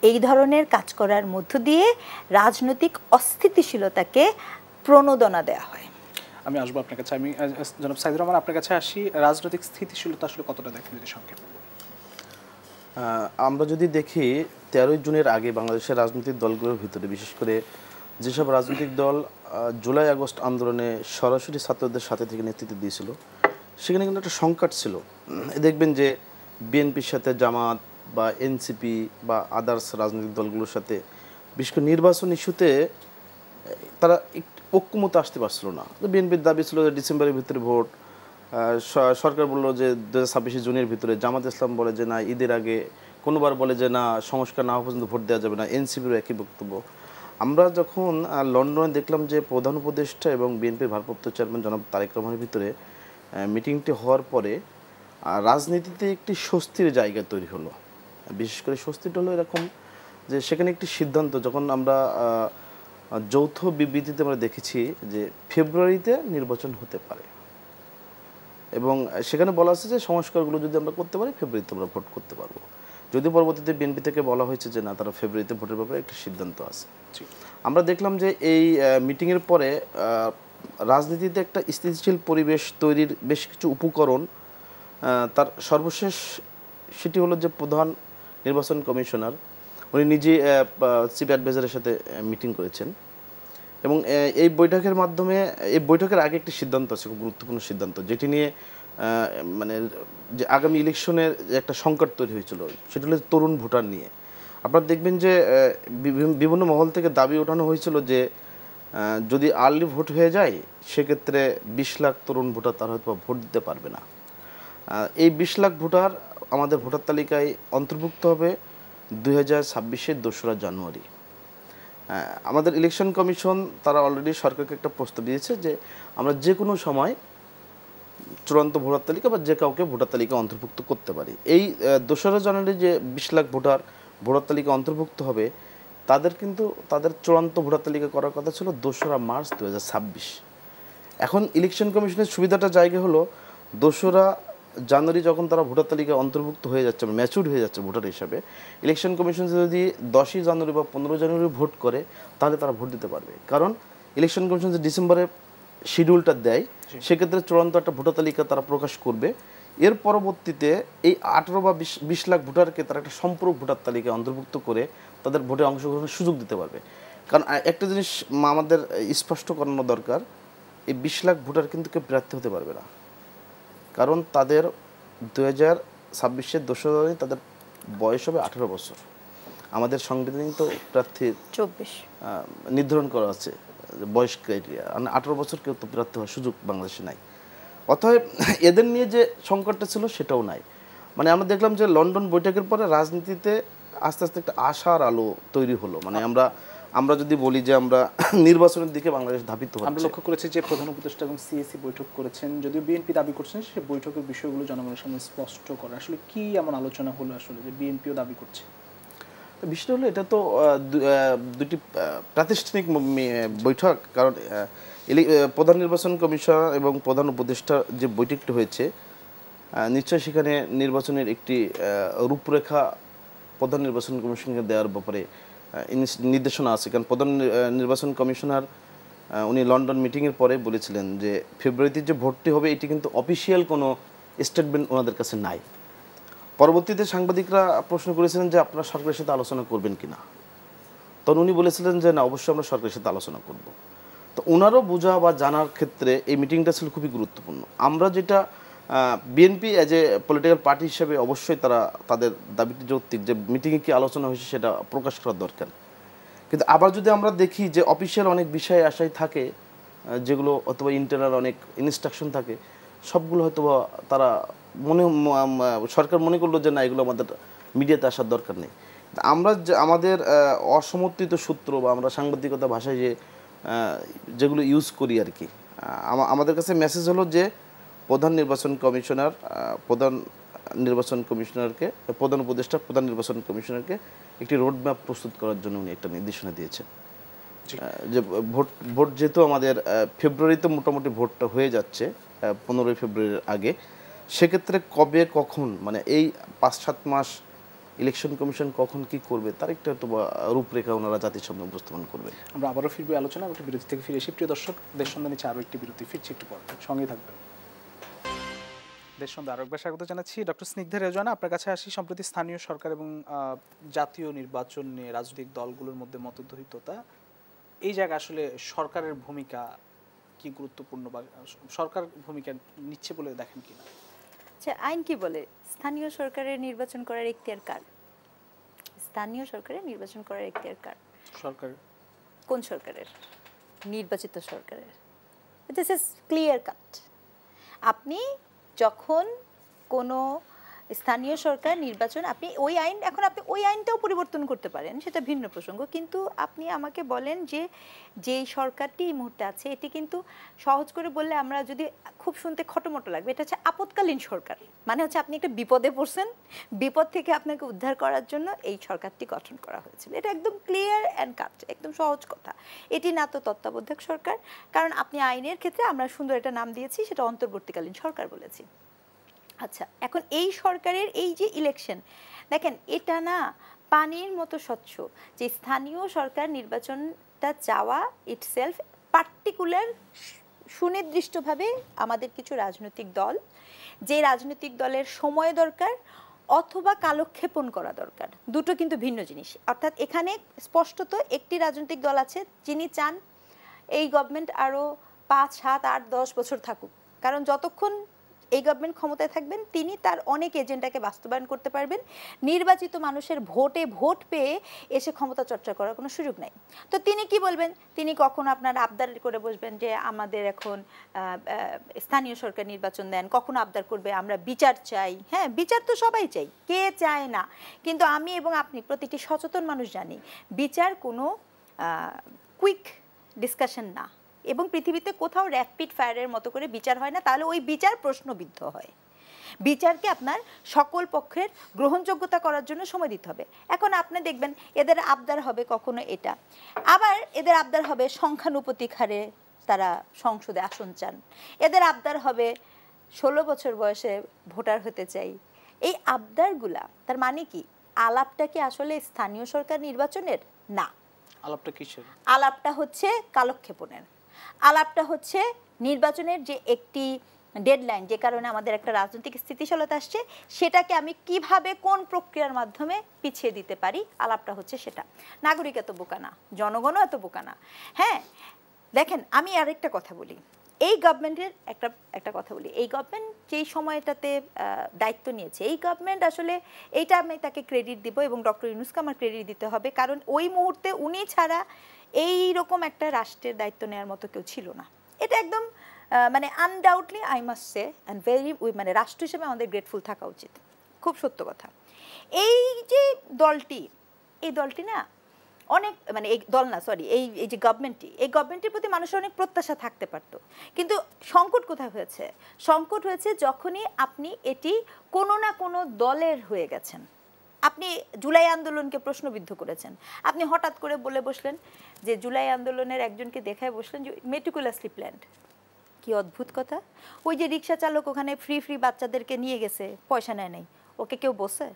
এই ধরনের কাজ করার মধ্য দিয়ে রাজনৈতিক অস্থিতিশীলতাকে প্রণোদনা দেওয়া হয়। আমি আসবো আপনার কাছে। আমি জনাব সাইদুর রহমান আপনার কাছে আসি। রাজনৈতিক স্থিতিশীলতা আসলে কতটা দেখেন যদি সংক্ষেপে? আমরা যদি দেখি 13 জুনের আগে বাংলাদেশের রাজনৈতিক দলগুলোর ভিতরে বিশেষ করে যেসব রাজনৈতিক দল জুলাই আগস্ট আন্দোলনে সরাসরি ছাত্রদের সাথে থেকে নেতৃত্ব দিয়েছিল, সেখানে কিন্তু একটা সংকট ছিল। দেখবেন যে বিএনপির সাথে জামাত বা এনসিপি বা আদার্স রাজনৈতিক দলগুলোর সাথে বিশেষ করে নির্বাচন ইস্যুতে তারা ঐক্যমতে আসতে পারছিল না। বিএনপির দাবি ছিল যে ডিসেম্বরের ভিতরে ভোট, সরকার বললো যে 2026 জুনের ভিতরে, জামাত ইসলাম বলে যে না ঈদের আগে, কোনোবার বলে যে না সংস্কার না হওয়া পর্যন্ত ভোট দেওয়া যাবে না, এনসিপিরও একই বক্তব্য। আমরা যখন লন্ডনে দেখলাম যে প্রধান উপদেষ্টা এবং বিএনপির ভারপ্রাপ্ত চেয়ারম্যান জনাব তারেক রহমানের ভিতরে মিটিংটি হওয়ার পরে রাজনীতিতে একটি স্বস্তির জায়গা তৈরি হলো। বিশেষ করে স্বস্তিটা হলো এরকম যে সেখানে একটি সিদ্ধান্ত, যখন আমরা যৌথ বিবৃতিতে আমরা দেখেছি যে ফেব্রুয়ারিতে নির্বাচন হতে পারে এবং সেখানে বলা আছে যে সংস্কারগুলো যদি আমরা করতে পারি ফেব্রুয়ারিতে আমরা ভোট করতে পারবো। যদি পরবর্তীতে বিএনপি থেকে বলা হয়েছে যে না, তারা ফেব্রুয়ারিতে ভোটের ব্যাপারে একটা সিদ্ধান্ত আছে। আমরা দেখলাম যে এই মিটিংয়ের পরে রাজনীতিতে একটা স্থিতিশীল পরিবেশ তৈরির বেশ কিছু উপকরণ, তার সর্বশেষ সেটি হলো যে প্রধান নির্বাচন কমিশনার উনি নিজে চিফ অ্যাডভাইজারের সাথে মিটিং করেছেন এবং এই বৈঠকের মাধ্যমে, এই বৈঠকের আগে একটি সিদ্ধান্ত আছে, খুব গুরুত্বপূর্ণ সিদ্ধান্ত, যেটি নিয়ে মানে যে আগামী ইলেকশনের একটা সংকট তৈরি হয়েছিল, সেটা হলো তরুণ ভোটার নিয়ে। আপনারা দেখবেন যে বিভিন্ন মহল থেকে দাবি ওঠানো হয়েছিল যে যদি আর্লি ভোট হয়ে যায় সেক্ষেত্রে 20 লাখ তরুণ ভোটার তারা হয়তো ভোট দিতে পারবে না। এই 20 লাখ ভোটার আমাদের ভোটার তালিকায় অন্তর্ভুক্ত হবে 2026-এর 2রা জানুয়ারি। আমাদের ইলেকশন কমিশন তারা অলরেডি সরকারকে একটা প্রস্তাব দিয়েছে যে আমরা যে কোনো সময় চূড়ান্ত ভোটার তালিকা বা যে কাউকে ভোটার তালিকা অন্তর্ভুক্ত করতে পারি। এই 2রা জানুয়ারি যে 20 লাখ ভোটার তালিকা অন্তর্ভুক্ত হবে, তাদের কিন্তু তাদের চূড়ান্ত ভোটার তালিকা করার কথা ছিল 2রা মার্চ 2026। এখন ইলেকশন কমিশনের সুবিধাটা জায়গা হলো 2রা জানুয়ারি যখন তারা ভোটার তালিকায় অন্তর্ভুক্ত হয়ে যাচ্ছে, ম্যাচুর হয়ে যাচ্ছে ভোটার হিসাবে, ইলেকশন কমিশন যদি 10ই জানুয়ারি বা 15 জানুয়ারি ভোট করে তাহলে তারা ভোট দিতে পারবে। কারণ ইলেকশন কমিশন যে ডিসেম্বরে শিডিউলটা দেয়, সেক্ষেত্রে চূড়ান্ত একটা ভোটার তালিকা তারা প্রকাশ করবে। এর পরবর্তীতে এই 18 বা 20 লাখ ভোটারকে তারা একটা সম্পূরক ভোটার তালিকায় অন্তর্ভুক্ত করে তাদের ভোটে অংশগ্রহণের সুযোগ দিতে পারবে। কারণ একটা জিনিস আমাদের স্পষ্ট করানো দরকার, এই 20 লাখ ভোটার কিন্তু কেউ প্রার্থী হতে পারবে না, কারণ তাদের 2026-এর 2রা জানুয়ারি তাদের বয়স হবে 18 বছর। আমাদের সংবিধানে তো প্রার্থীর 24 নির্ধারণ করা আছে বয়স ক্রাইটেরিয়া, মানে 18 বছর কেউ তো প্রার্থী হওয়ার সুযোগ বাংলাদেশে নাই। অতএব এদের নিয়ে যে সংকটটা ছিল সেটাও নাই। মানে আমরা দেখলাম যে লন্ডন বৈঠকের পরে রাজনীতিতে আস্তে আস্তে একটা আশার আলো তৈরি হলো। মানে আমরা যদি বলি যে আমরা নির্বাচনের দিকে বাংলাদেশ ধাবিত হচ্ছে। আমরা লক্ষ্য করেছি যে প্রধান উপদেষ্টা এবং সিএসি বৈঠক করেছেন, যদিও বিএনপি দাবি করছেন সেই বৈঠকের বিষয়গুলো জনগণের সামনে স্পষ্ট করা। আসলে কি এমন আলোচনা হলো আসলে যে বিএনপিও দাবি করছে? বিষয়টা হলো এটা তো দুটি প্রাতিষ্ঠানিক বৈঠক। কারণ প্রধান নির্বাচন কমিশন এবং প্রধান উপদেষ্টার যে বৈঠকটি হয়েছে, নিশ্চয়ই সেখানে নির্বাচনের একটি রূপরেখা প্রধান নির্বাচন কমিশনকে দেওয়ার ব্যাপারে নির্দেশনা আছে। কারণ প্রধান নির্বাচন কমিশনার উনি লন্ডন মিটিংয়ের পরে বলেছিলেন যে ফেব্রুয়ারিতে যে ভোটটি হবে এটি কিন্তু অফিসিয়াল কোনো স্টেটমেন্ট ওনাদের কাছে নাই। পরবর্তীতে সাংবাদিকরা প্রশ্ন করেছিলেন যে আপনারা সরকারের সাথে আলোচনা করবেন কিনা, তখন উনি বলেছিলেন যে না, অবশ্যই আমরা সরকারের সাথে আলোচনা করব। তো ওনারও বোঝা বা জানার ক্ষেত্রে এই মিটিংটা ছিল খুবই গুরুত্বপূর্ণ। আমরা যেটা BNP as a political party হিসেবে অবশ্যই তারা তাদের দাবিটি যৌক্তিক যে মিটিংয়ে কী আলোচনা হয়েছে সেটা প্রকাশ করার দরকার। কিন্তু আবার যদি আমরা দেখি যে অফিসিয়াল অনেক বিষয় আশাই থাকে, যেগুলো অথবা ইন্টারনাল অনেক ইনস্ট্রাকশন থাকে, সবগুলো হয়তো তারা সরকার মনে করলো যে না, এগুলো আমাদের মিডিয়াতে আসার দরকার নেই। আমরা আমাদের অসমর্থিত সূত্র বা আমরা সাংবাদিকতা ভাষায় যেগুলো ইউজ করি আর কি, আমাদের কাছে মেসেজ হলো যে প্রধান নির্বাচন কমিশনারকে প্রধান উপদেষ্টা প্রধান নির্বাচন কমিশনারকে একটি রোডম্যাপ প্রস্তুত করার জন্য উনি একটা নির্দেশনা দিয়েছেন যে ভোট যেহেতু আমাদের ফেব্রুয়ারিতে মোটামুটি ভোটটা হয়ে যাচ্ছে 15 ফেব্রুয়ারির আগে, সেক্ষেত্রে কবে কখন মানে এই 5-7 মাস ইলেকশন কমিশন কখন কি করবে তার একটা তো রূপরেখা ওনারা জাতির সামনে উপস্থাপন করবে। আমরা আবারও ফিরবো আলোচনা, একটা বিরতি থেকে ফিরে এসে প্রিয় দর্শক দেশ সন্ধ্যা নিচ্ছে আরও একটি বিরতি, ফিরছি একটু পর, সঙ্গেই থাকবেন। দেশ সন্ধ্যা আরো একবার স্বাগত জানাচ্ছি। ডক্টর স্নিগ্ধা রেজওয়ানা, আপনার কাছে আসি। সম্প্রতি স্থানীয় সরকার এবং জাতীয় নির্বাচন নিয়ে রাজনৈতিক দলগুলোর মধ্যে মতদ্বৈততা, এই জায়গায় আসলে সরকারের ভূমিকা কি গুরুত্বপূর্ণ বা সরকার ভূমিকা নিচ্ছে বলে দেখেন কিনা? আচ্ছা, আইন কি বলে স্থানীয় সরকারের নির্বাচন করার এখতিয়ার কার? স্থানীয় সরকারের নির্বাচন করার এখতিয়ার কার? সরকার। কোন সরকারের? নির্বাচিত সরকারের। This is clear cut. আপনি যখন কোনো স্থানীয় সরকার নির্বাচন, আপনি ওই আইন, এখন আপনি ওই আইনটাও পরিবর্তন করতে পারেন, সেটা ভিন্ন প্রসঙ্গ, কিন্তু আপনি আমাকে বলেন যে যেই সরকারটি এই মুহূর্তে আছে এটি কিন্তু সহজ করে বললে আমরা যদি খুব শুনতে খটোমটো লাগবে, এটা হচ্ছে আপৎকালীন সরকার। মানে হচ্ছে আপনি একটা বিপদে পড়ছেন, বিপদ থেকে আপনাকে উদ্ধার করার জন্য এই সরকারটি গঠন করা হয়েছিল। এটা একদম ক্লিয়ার অ্যান্ড কাট, একদম সহজ কথা। এটি না তো তত্ত্বাবধায়ক সরকার, কারণ আপনি আইনের ক্ষেত্রে আমরা সুন্দর একটা নাম দিয়েছি, সেটা অন্তর্বর্তীকালীন সরকার বলেছি। আচ্ছা, এখন এই সরকারের এই যে ইলেকশন, দেখেন এটা না পানির মতো স্বচ্ছ, যে স্থানীয় সরকার নির্বাচনটা চাওয়া ইটসেলফ পার্টিকুলার সুনির্দিষ্টভাবে আমাদের কিছু রাজনৈতিক দল, যে রাজনৈতিক দলের সময় দরকার অথবা কালক্ষেপণ করা দরকার, দুটো কিন্তু ভিন্ন জিনিস। অর্থাৎ এখানে স্পষ্টত একটি রাজনৈতিক দল আছে যিনি চান এই গভর্নমেন্ট আরও 5, 7, 8, 10 বছর থাকুক, কারণ যতক্ষণ এই গভর্নমেন্ট ক্ষমতায় থাকবেন তিনি তার অনেক এজেন্ডাকে বাস্তবায়ন করতে পারবেন। নির্বাচিত মানুষের ভোট পেয়ে এসে ক্ষমতা চর্চা করার কোনো সুযোগ নাই। তো তিনি কি বলবেন? তিনি কখনো আপনার আবদার করে বসবেন যে আমাদের এখন স্থানীয় সরকার নির্বাচন দেন, কখনো আবদার করবে আমরা বিচার চাই। হ্যাঁ, বিচার তো সবাই চাই, কে চায় না? কিন্তু আমি এবং আপনি প্রতিটি সচেতন মানুষ জানি বিচার কোনো কুইক ডিসকাশন না, এবং পৃথিবীতে কোথাও র্যাপিড ফায়ারের মতো করে বিচার হয় না, তাহলে ওই বিচার প্রশ্নবিদ্ধ হয়। বিচারকে আপনার সকল পক্ষের গ্রহণযোগ্যতা করার জন্য সময় দিতে হবে। এখন আপনি দেখবেন এদের আবদার হবে কখনো এটা, আবার এদের আবদার হবে সংখ্যানুপাতিক হারে তারা সংসদে আসন চান, এদের আবদার হবে 16 বছর বয়সে ভোটার হতে চাই। এই আবদারগুলা তার মানে কি? আলাপটা কি আসলে স্থানীয় সরকার নির্বাচনের? না। আলাপটা কিসের? আলাপটা হচ্ছে কালক্ষেপণের। আলাপটা হচ্ছে নির্বাচনের যে একটি ডেডলাইন, যে কারণে আমাদের একটা রাজনৈতিক স্থিতিশীলতা আসছে, সেটাকে আমি কিভাবে কোন প্রক্রিয়ার মাধ্যমে পিছিয়ে দিতে পারি, আলাপটা হচ্ছে সেটা। নাগরিক এত বোকা না, জনগণও এত বোকা না। হ্যাঁ, দেখেন আমি আরেকটা কথা বলি, এই গভর্নমেন্টের একটা কথা বলি, এই গভর্নমেন্ট যেই সময়টাতে দায়িত্ব নিয়েছে, এই গভর্নমেন্ট আসলে এইটা আমি তাকে ক্রেডিট দিব এবং ডক্টর ইউনূসকে আমার ক্রেডিট দিতে হবে, কারণ ওই মুহূর্তে উনি ছাড়া এই রকম একটা রাষ্ট্রের দায়িত্ব নেওয়ার মতো কেউ ছিল না। এটা একদম মানে undoubtedly I must say and very, মানে রাষ্ট্র হিসেবে আমাদের গ্রেটফুল থাকা উচিত। খুব সত্য কথা। এই যে দলটি, এই দলটি না অনেক, মানে এই দল না সরি, এই যে গভর্নমেন্টটি, এই গভর্নমেন্টের প্রতি মানুষের অনেক প্রত্যাশা থাকতে পারতো, কিন্তু সংকট কোথায় হয়েছে? সংকট হয়েছে যখনই আপনি এটি কোনো না কোনো দলের হয়ে গেছেন। আপনি জুলাই আন্দোলনকে প্রশ্নবিদ্ধ করেছেন, আপনি হঠাৎ করে বলে বসলেন যে জুলাই আন্দোলনের একজনকে দেখায় বসলেন যে মেটিকুলাসলি প্ল্যান্ড। কি অদ্ভুত কথা! ওই যে রিক্সা চালক ওখানে ফ্রি বাচ্চাদেরকে নিয়ে গেছে, পয়সা নেয় নাই, ওকে কেউ বসে?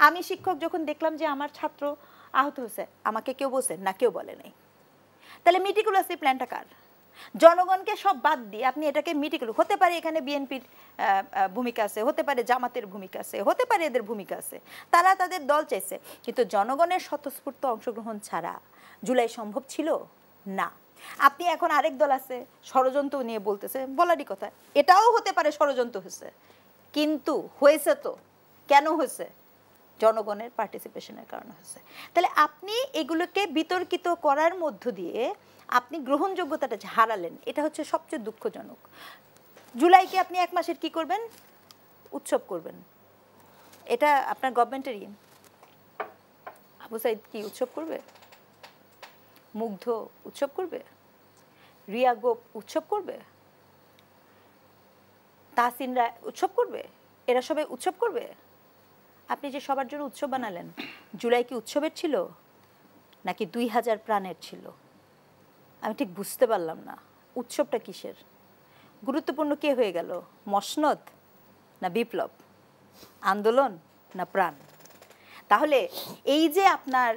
আমি শিক্ষক যখন দেখলাম যে আমার ছাত্র আহত হয়েছে, আমাকে কেউ বসে না? কেউ বলে নাই। তাহলে মেটিকুলাসলি প্ল্যানটা কার? জনগণকে সব বাদ দিয়ে আপনি এটাকে মিটিকুলাস, হতে পারে এখানে বিএনপির ভূমিকা আছে, হতে পারে জামাতের ভূমিকা আছে, হতে পারে এদের ভূমিকা আছে, তারা তাদের দল চাইছে, কিন্তু জনগণের স্বতঃস্ফূর্ত অংশগ্রহণ ছাড়া জুলাই সম্ভব ছিল না। আপনি এখন আরেক দল আছে ষড়যন্ত্র নিয়ে বলতেছে, বলারই কথা, এটাও হতে পারে ষড়যন্ত্র হয়েছে, কিন্তু হয়েছে তো কেন হয়েছে? জনগণের পার্টিসিপেশনের কারণে হয়েছে। তাহলে আপনি এগুলোকে বিতর্কিত করার মধ্য দিয়ে আপনি গ্রহণযোগ্যতাটা হারালেন, এটা হচ্ছে সবচেয়ে দুঃখজনক। জুলাইকে আপনি 1 মাসের কি করবেন? উৎসব করবেন। এটা আপনার গভর্নমেন্টেরই। আবু সাইদ কি উৎসব করবে? মুগ্ধ উৎসব করবে? রিয়া গোপ উৎসব করবে? তাহসিন রায় উৎসব করবে? এরা সবাই উৎসব করবে? আপনি যে সবার জন্য উৎসব বানালেন, জুলাই কি উৎসবের ছিল নাকি 2000 প্রাণের ছিল? আমি ঠিক বুঝতে পারলাম না উৎসবটা কিসের। গুরুত্বপূর্ণ কে হয়ে গেল? মসনদ? না বিপ্লব, আন্দোলন না প্রাণ? তাহলে এই যে আপনার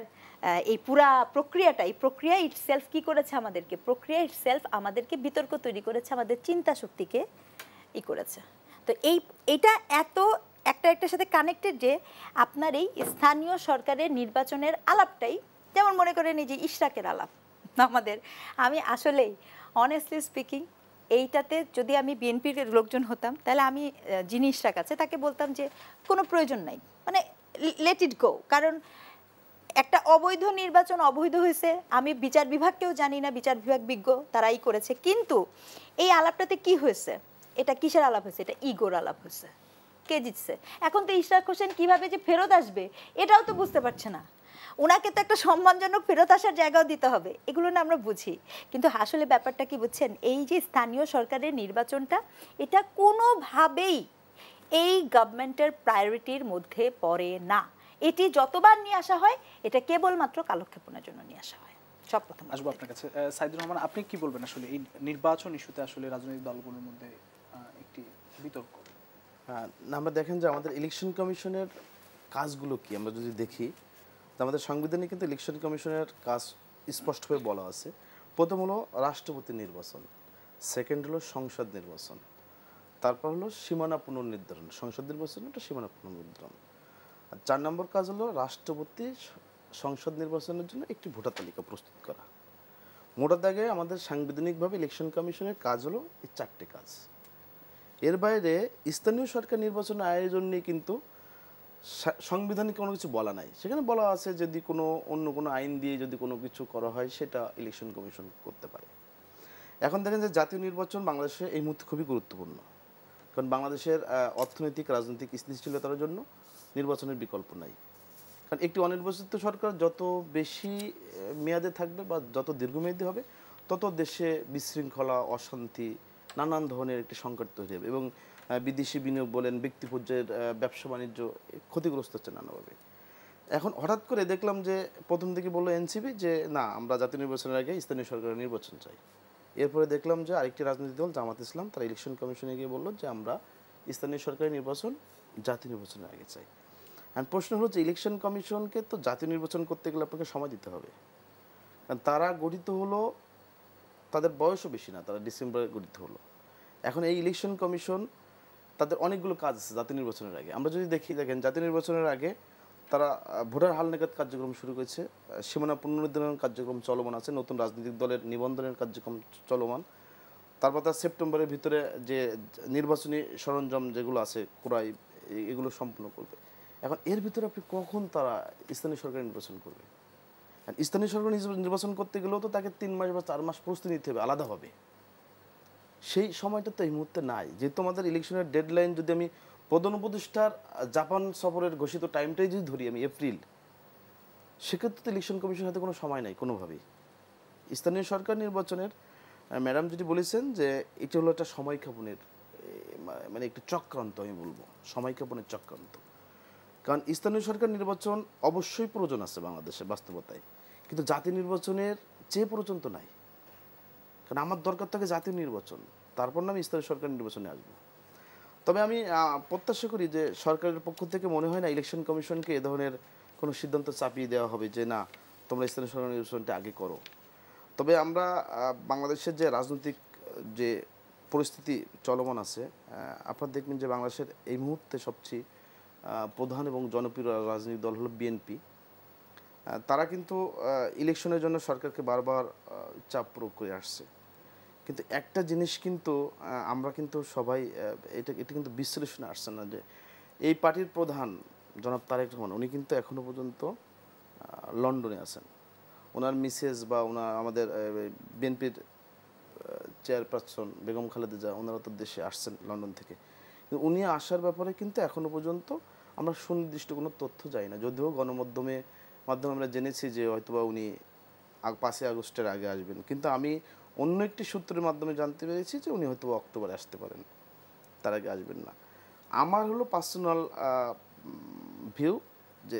এই পুরা প্রক্রিয়াটা, এই প্রক্রিয়া ইটসেলফ কি করেছে আমাদেরকে? প্রক্রিয়া ইটসেলফ আমাদেরকে বিতর্ক তৈরি করেছে, আমাদের চিন্তা শক্তিকে করেছে। তো এইটা এত একটা একটার সাথে কানেক্টেড যে আপনার এই স্থানীয় সরকারের নির্বাচনের আলাপটাই, যেমন মনে করেন এই যে ইশরাকের আলাপ আমাদের, আমি আসলেই অনেস্টলি স্পিকিং এইটাতে যদি আমি বিএনপির লোকজন হতাম তাহলে আমি যিনি ইশরাক আছে তাকে বলতাম যে কোনো প্রয়োজন নাই, মানে লেট ইট গো। কারণ একটা অবৈধ নির্বাচন অবৈধ হয়েছে, আমি বিচার বিভাগকেও জানি না, বিচার বিভাগ বিজ্ঞ, তারাই করেছে। কিন্তু এই আলাপটাতে কি হয়েছে? এটা কিসের আলাপ হয়েছে? এটা ইগোর আলাপ হয়েছে। কে জিতছে? এখন তো ইশরাক হোসেন কিভাবে যে ফেরত আসবে এটাও তো বুঝতে পারছে না। ওনাকে তো একটা সম্মানজনক ফেরত আসার জায়গাও দিতে হবে, এগুলো না আমরা বুঝি। কিন্তু আসলে ব্যাপারটা কি বুঝছেন, এই যে স্থানীয় সরকারের নির্বাচনটা, এটা কোনোভাবেই এই গভর্নমেন্টের প্রায়োরিটির মধ্যে পড়ে না। এটি যতবার নিয়ে আসা হয় এটা কেবলমাত্র কালক্ষেপণের জন্য নিয়ে আসা হয়। সব প্রথম আসবো আপনার কাছে। সাইদুর রহমান, আপনি কি বলবেন আসলে এই নির্বাচন ইস্যুতে আসলে রাজনৈতিক দলগুলোর মধ্যে একটি বিতর্ক? আমরা দেখেন যে আমাদের ইলেকশন কমিশনের কাজগুলো কি আমরা যদি দেখি, আমাদের সংবিধানে কিন্তু ইলেকশন কমিশনের কাজ স্পষ্টভাবে বলা আছে। প্রথম হলো রাষ্ট্রপতি নির্বাচন, সেকেন্ড হলো সংসদ নির্বাচন, তারপর হলো সীমানা পুনর্নির্ধারণ। সংসদ নির্বাচন একটা সীমানা পুনর্নির্ধারণ। আর 4 নম্বর কাজ হলো রাষ্ট্রপতি সংসদ নির্বাচনের জন্য একটি ভোটার তালিকা প্রস্তুত করা। মোটা দাগে আমাদের সাংবিধানিকভাবে ইলেকশন কমিশনের কাজ হলো এই 4টে কাজ। এর বাইরে স্থানীয় সরকার নির্বাচনের আয়োজন নিয়ে কিন্তু সংবিধানে কোনো কিছু বলা নাই। সেখানে বলা আছে যদি অন্য কোনো আইন দিয়ে যদি কোনো কিছু করা হয় সেটা ইলেকশন কমিশন করতে পারে। এখন দেখেন যে জাতীয় নির্বাচন বাংলাদেশে এই মুহূর্তে খুবই গুরুত্বপূর্ণ, কারণ বাংলাদেশের অর্থনৈতিক রাজনৈতিক স্থিতিশীলতার জন্য নির্বাচনের বিকল্প নাই। কারণ একটি অনির্বাচিত সরকার যত বেশি মেয়াদে থাকবে বা যত দীর্ঘমেয়াদী হবে, তত দেশে বিশৃঙ্খলা, অশান্তি, নানান ধরনের একটি সংকট তৈরি হবে এবং বিদেশি বিনিয়োগ বলেন, ব্যক্তি পর্যায়ের ব্যবসা বাণিজ্য ক্ষতিগ্রস্ত হচ্ছে নানাভাবে। এখন হঠাৎ করে দেখলাম যে প্রথম থেকে বললো এনসিপি যে না, আমরা জাতীয় নির্বাচনের আগে স্থানীয় সরকারের নির্বাচন চাই। এরপরে দেখলাম যে আরেকটি রাজনৈতিক দল জামাত ইসলাম, তারা ইলেকশন কমিশনে গিয়ে বললো যে আমরা স্থানীয় সরকারের নির্বাচন জাতীয় নির্বাচনের আগে চাই। আর প্রশ্ন হলো যে ইলেকশন কমিশনকে তো জাতীয় নির্বাচন করতে গেলে আপনাকে সময় দিতে হবে, কারণ তারা গঠিত হলো, তাদের বয়সও বেশি না, তারা ডিসেম্বরে গঠিত হলো। এখন এই ইলেকশন কমিশন তাদের অনেকগুলো কাজ আছে জাতীয় নির্বাচনের আগে। আমরা যদি দেখেন জাতীয় নির্বাচনের আগে তারা ভোটার হালনাগাদ কার্যক্রম শুরু করেছে, সীমানা পুনর্নির্ধারণ কার্যক্রম চলমান আছে, নতুন রাজনৈতিক দলের নিবন্ধনের কার্যক্রম চলমান। তারপর তার সেপ্টেম্বরের ভিতরে যে নির্বাচনী সরঞ্জাম যেগুলো আছে ক্রয়, এগুলো সম্পূর্ণ করবে। এখন এর ভিতরে আপনি কখন তারা স্থানীয় সরকার নির্বাচন করবে? স্থানীয় সরকার নির্বাচন করতে গেলেও তো তাকে 3 মাস বা 4 মাস প্রস্তুতি নিতে হবে আলাদাভাবে। সেই সময়টা তো এই মুহূর্তে নাই। যেহেতু আমাদের ইলেকশনের ডেডলাইন, যদি আমি প্রধান উপদেষ্টার জাপান সফরের ঘোষিত টাইমটাই যদি ধরি আমি এপ্রিল, সেক্ষেত্রে তো ইলেকশন কমিশনের হাতে কোনো সময় নাই কোনোভাবেই। স্থানীয় সরকার নির্বাচনের ম্যাডাম যেটি বলেছেন যে এটি হলো একটা সময়ক্ষেপণের, মানে একটি চক্রান্ত, আমি বলবো সময়ক্ষেপণের চক্রান্ত। কারণ স্থানীয় সরকার নির্বাচন অবশ্যই প্রয়োজন আছে বাংলাদেশে বাস্তবতায়, কিন্তু জাতীয় নির্বাচনের চেয়ে প্রয়োজন তো নাই। কারণ আমার দরকার থাকে জাতীয় নির্বাচন, তারপর না আমি স্থানীয় সরকার নির্বাচনে আসবো। তবে আমি প্রত্যাশা করি যে সরকারের পক্ষ থেকে মনে হয় না ইলেকশন কমিশনকে এ ধরনের কোনো সিদ্ধান্ত চাপিয়ে দেওয়া হবে যে না, তোমরা স্থানীয় সরকার নির্বাচনটা আগে করো। তবে আমরা বাংলাদেশের যে রাজনৈতিক যে পরিস্থিতি চলমান আছে, আপনারা দেখবেন যে বাংলাদেশের এই মুহূর্তে সবচেয়ে প্রধান এবং জনপ্রিয় রাজনৈতিক দল হলো বিএনপি। তারা কিন্তু ইলেকশনের জন্য সরকারকে বারবার চাপ প্রয়োগ করে আসছে। কিন্তু একটা জিনিস কিন্তু আমরা কিন্তু সবাই এটা কিন্তু বিশ্লেষণে আসছে না, যে এই পার্টির প্রধান জনাব তারেক রহমান, উনি কিন্তু এখনও পর্যন্ত লন্ডনে আছেন। ওনার মিসেস বা আমাদের বিএনপির চেয়ারপারসন বেগম খালেদা জিয়া, ওনারা তো দেশে আসছেন লন্ডন থেকে, কিন্তু উনি আসার ব্যাপারে কিন্তু এখনও পর্যন্ত আমরা সুনির্দিষ্ট কোনো তথ্য যাই না। যদিও গণমাধ্যমে আমরা জেনেছি যে হয়তোবা উনি 5 আগস্টের আগে আসবেন, কিন্তু আমি অন্য একটি সূত্রের মাধ্যমে জানতে পেরেছি যে উনি হয়তো অক্টোবরে আসতে পারেন, তার আগে আসবেন না। আমার হলো পার্সোনাল ভিউ যে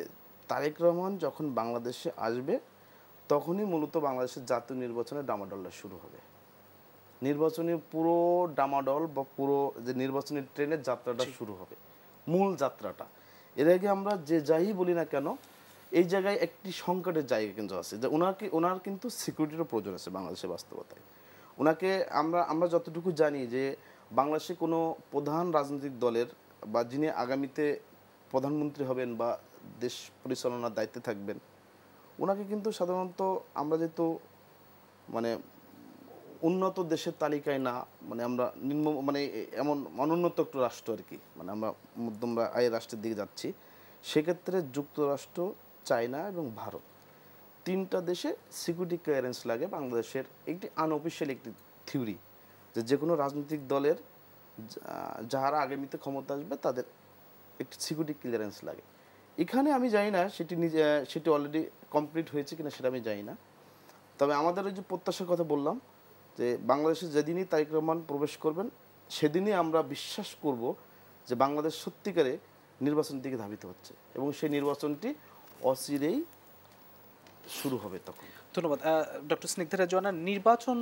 তারেক রহমান যখন বাংলাদেশে আসবে তখনই মূলত বাংলাদেশের জাতীয় নির্বাচনের ডামাডোলটা শুরু হবে। নির্বাচনী পুরো ডামাডল বা পুরো যে নির্বাচনী ট্রেনের যাত্রাটা শুরু হবে, মূল যাত্রাটা। এর আগে আমরা যে যাই বলি না কেন, এই জায়গায় একটি সংকটের জায়গা কিন্তু আছে, যে ওনার কিন্তু সিকিউরিটিরও প্রয়োজন আছে বাংলাদেশের বাস্তবতায়। ওনাকে আমরা যতটুকু জানি যে বাংলাদেশে কোনো প্রধান রাজনৈতিক দলের বা যিনি আগামীতে প্রধানমন্ত্রী হবেন বা দেশ পরিচালনার দায়িত্বে থাকবেন, ওনাকে কিন্তু সাধারণত আমরা যেহেতু মানে উন্নত দেশের তালিকায় না, মানে আমরা নিম্ন মানে এমন অনুন্নত একটু রাষ্ট্র আর কি, মানে আমরা মধ্যম আয়ের রাষ্ট্রের দিকে যাচ্ছি, সেক্ষেত্রে যুক্তরাষ্ট্র, চায়না এবং ভারত, তিনটা দেশে সিকিউরিটি ক্লিয়ারেন্স লাগে। বাংলাদেশের একটি আনঅফিসিয়াল একটি থিওরি যে কোনো রাজনৈতিক দলের যারা আগামীতে ক্ষমতা আসবে তাদের একটি সিকিউরিটি ক্লিয়ারেন্স লাগে। এখানে আমি জানি না সেটি অলরেডি কমপ্লিট হয়েছে কিনা, সেটা আমি জানি না। তবে আমাদের ওই যে প্রত্যাশার কথা বললাম, যে বাংলাদেশে যেদিনই তারেক রহমান প্রবেশ করবেন সেদিনই আমরা বিশ্বাস করব যে বাংলাদেশ সত্যিকারে নির্বাচনের দিকে ধাবিত হচ্ছে, এবং সেই নির্বাচনটি অচিরেই শুরু হবে তখন। ধন্যবাদ ডক্টর স্নিগ্ধা জোয়ানা। নির্বাচন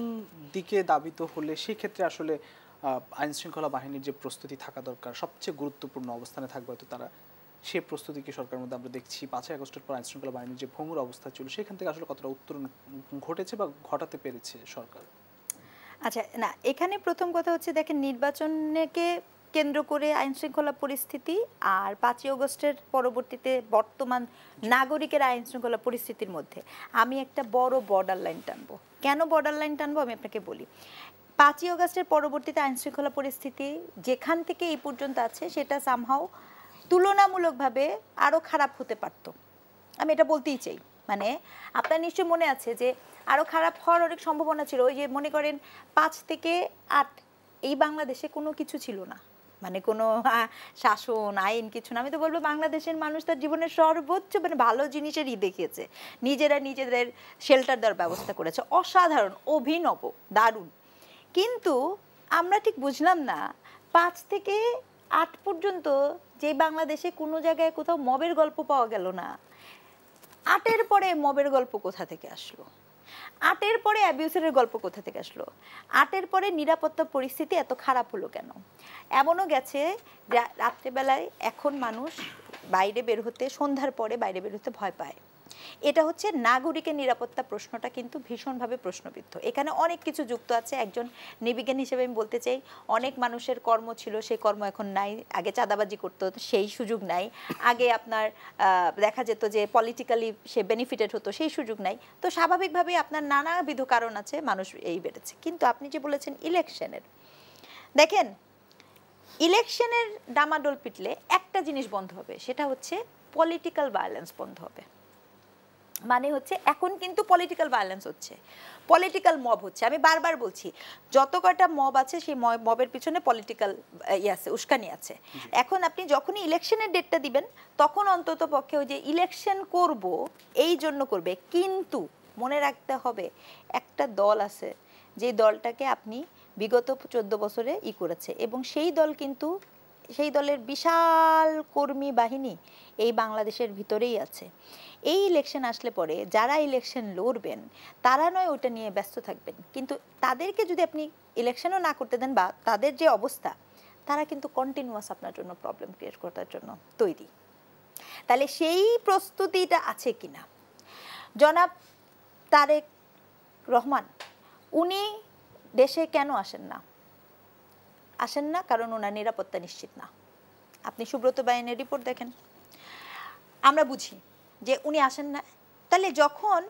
দিকে দাবিত হলে সেক্ষেত্রে আসলে আইন শৃঙ্খলা বাহিনীর যে প্রস্তুতি থাকা দরকার, সবচেয়ে গুরুত্বপূর্ণ অবস্থানে থাকবে হয়তো তারা, সে প্রস্তুতি কি সরকারের মধ্যে আমরা দেখছি? 5ই আগস্টের পর আইন শৃঙ্খলা বাহিনীর যে ভঙ্গুর অবস্থা ছিল, সেখান থেকে আসলে কতটা উত্তরণ ঘটেছে বা ঘটাতে পেরেছে সরকার? আচ্ছা, না, এখানে প্রথম কথা হচ্ছে, দেখেন, নির্বাচনকে কেন্দ্র করে আইন শৃঙ্খলা পরিস্থিতি আর 5ই আগস্টের পরবর্তীতে বর্তমান নাগরিকের আইন শৃঙ্খলা পরিস্থিতির মধ্যে আমি একটা বড় বর্ডার লাইন টানবো। কেন বর্ডার লাইন টানবো আমি আপনাকে বলি। 5ই আগস্টের পরবর্তীতে আইন শৃঙ্খলা পরিস্থিতি যেখান থেকে এই পর্যন্ত আছে সেটা সামহাও তুলনামূলকভাবে আরও খারাপ হতে পারত, আমি এটা বলতেই চাই। মানে আপনার নিশ্চয়ই মনে আছে যে আরও খারাপ হওয়ার অনেক সম্ভাবনা ছিল। ওই যে মনে করেন 5 থেকে 8 এই বাংলাদেশে কোনো কিছু ছিল না, মানে কোনো শাসন আইন কিছু না। আমি তো বলবো বাংলাদেশের মানুষ তার জীবনের সর্বোচ্চ মানে ভালো জিনিসেরই দেখিয়েছে, নিজেদের শেল্টার দেওয়ার ব্যবস্থা করেছে, অসাধারণ, অভিনব, দারুণ। কিন্তু আমরা ঠিক বুঝলাম না 5 থেকে 8 পর্যন্ত যে বাংলাদেশে কোনো জায়গায় কোথাও মবের গল্প পাওয়া গেল না। 8-এর পরে মবের গল্প কোথা থেকে আসলো? 8-এর পরে অ্যাবিউসের গল্প কোথা থেকে আসলো? 8-এর পরে নিরাপত্তা পরিস্থিতি এত খারাপ হলো কেন? এমনও গেছে রাত্রেবেলায় এখন মানুষ বাইরে বের হতে, সন্ধ্যার পরে বাইরে বের হতে ভয় পায়। এটা হচ্ছে নাগরিকের নিরাপত্তা প্রশ্নটা কিন্তু ভীষণভাবে প্রশ্নবিদ্ধ। এখানে অনেক কিছু যুক্ত আছে। একজন নিবিজ্ঞানী হিসেবে আমি বলতে চাই, অনেক মানুষের কর্ম ছিল, সেই কর্ম এখন নাই। আগে চাঁদাবাজি করতে হতো, সেই সুযোগ নাই। আগে আপনার দেখা যেত যে পলিটিক্যালি সে বেনিফিটেড হতো, সেই সুযোগ নাই। তো স্বাভাবিকভাবেই আপনার নানাবিধ কারণ আছে, মানুষ এই বেড়েছে। কিন্তু আপনি যে বলেছেন ইলেকশনের, দেখেন, ইলেকশনের ডামাডোল পিটলে একটা জিনিস বন্ধ হবে, সেটা হচ্ছে পলিটিক্যাল ভায়োলেন্স বন্ধ হবে। মানে হচ্ছে এখন কিন্তু পলিটিক্যাল ভায়োলেন্স হচ্ছে, পলিটিক্যাল মব হচ্ছে। আমি বারবার বলছি, যত কটা মব আছে সেই মবের পিছনে পলিটিক্যাল আছে, উস্কানি আছে। এখন আপনি যখনই ইলেকশনের ডেটটা দিবেন তখন অন্তত পক্ষে ওই যে ইলেকশন করব এই জন্য করবে, কিন্তু মনে রাখতে হবে একটা দল আছে যে দলটাকে আপনি বিগত 14 বছরে করেছে, এবং সেই দল কিন্তু সেই দলের বিশাল কর্মী বাহিনী এই বাংলাদেশের ভিতরেই আছে। এই ইলেকশন আসলে পরে যারা ইলেকশন লড়বেন তারা নয় ওটা নিয়ে ব্যস্ত থাকবেন, কিন্তু তাদেরকে যদি আপনি ইলেকশনও না করতে দেন বা তাদের যে অবস্থা, তারা কিন্তু কন্টিনিউয়াস আপনার জন্য প্রবলেম ক্রিয়েট করার জন্য তৈরি। তাহলে সেই প্রস্তুতিটা আছে কিনা? জনাব তারেক রহমান উনি দেশে কেন আসেন না? আসেন না কারণ ওনার নিরাপত্তা নিশ্চিত না। আপনি সুব্রত বাহিনীর রিপোর্ট দেখেন, আমরা বুঝি যে উনি আসেন না। তাহলে যখন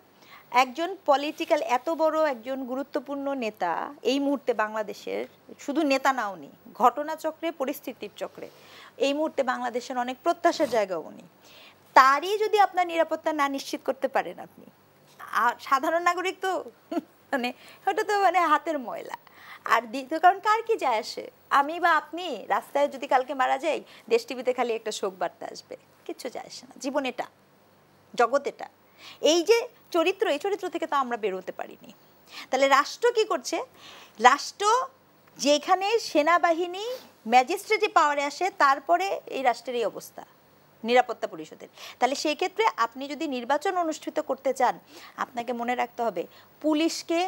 একজন পলিটিক্যাল এত বড় একজন গুরুত্বপূর্ণ নেতা এই মুহূর্তে বাংলাদেশের, শুধু নেতা না, উনি ঘটনাচক্রে, পরিস্থিতির চক্রে এই মুহূর্তে বাংলাদেশের অনেক প্রত্যাশার জায়গা উনি, তারই যদি আপনার নিরাপত্তা না নিশ্চিত করতে পারেন আপনি, আর সাধারণ নাগরিক তো মানে ওটা তো মানে হাতের ময়লা। আর দ্বিতীয় কারণ, কার কি যায় আসে? আমি বা আপনি রাস্তায় যদি কালকে মারা যাই, দেশ টিভিতে খালি একটা শোক বার্তা আসবে, কিচ্ছু যায় আসে না। জীবন এটা, জগৎ এটা। এই যে চরিত্র, এই চরিত্র থেকে তো আমরা বেরোতে পারিনি। তাহলে রাষ্ট্র কি করছে? রাষ্ট্র যেখানে সেনাবাহিনী ম্যাজিস্ট্রেটি পাওয়ারে আসে, তারপরে এই রাষ্ট্রের এই অবস্থা নিরাপত্তা পরিষদের। তাহলে সেই ক্ষেত্রে আপনি যদি নির্বাচন অনুষ্ঠিত করতে চান, আপনাকে মনে রাখতে হবে পুলিশকে,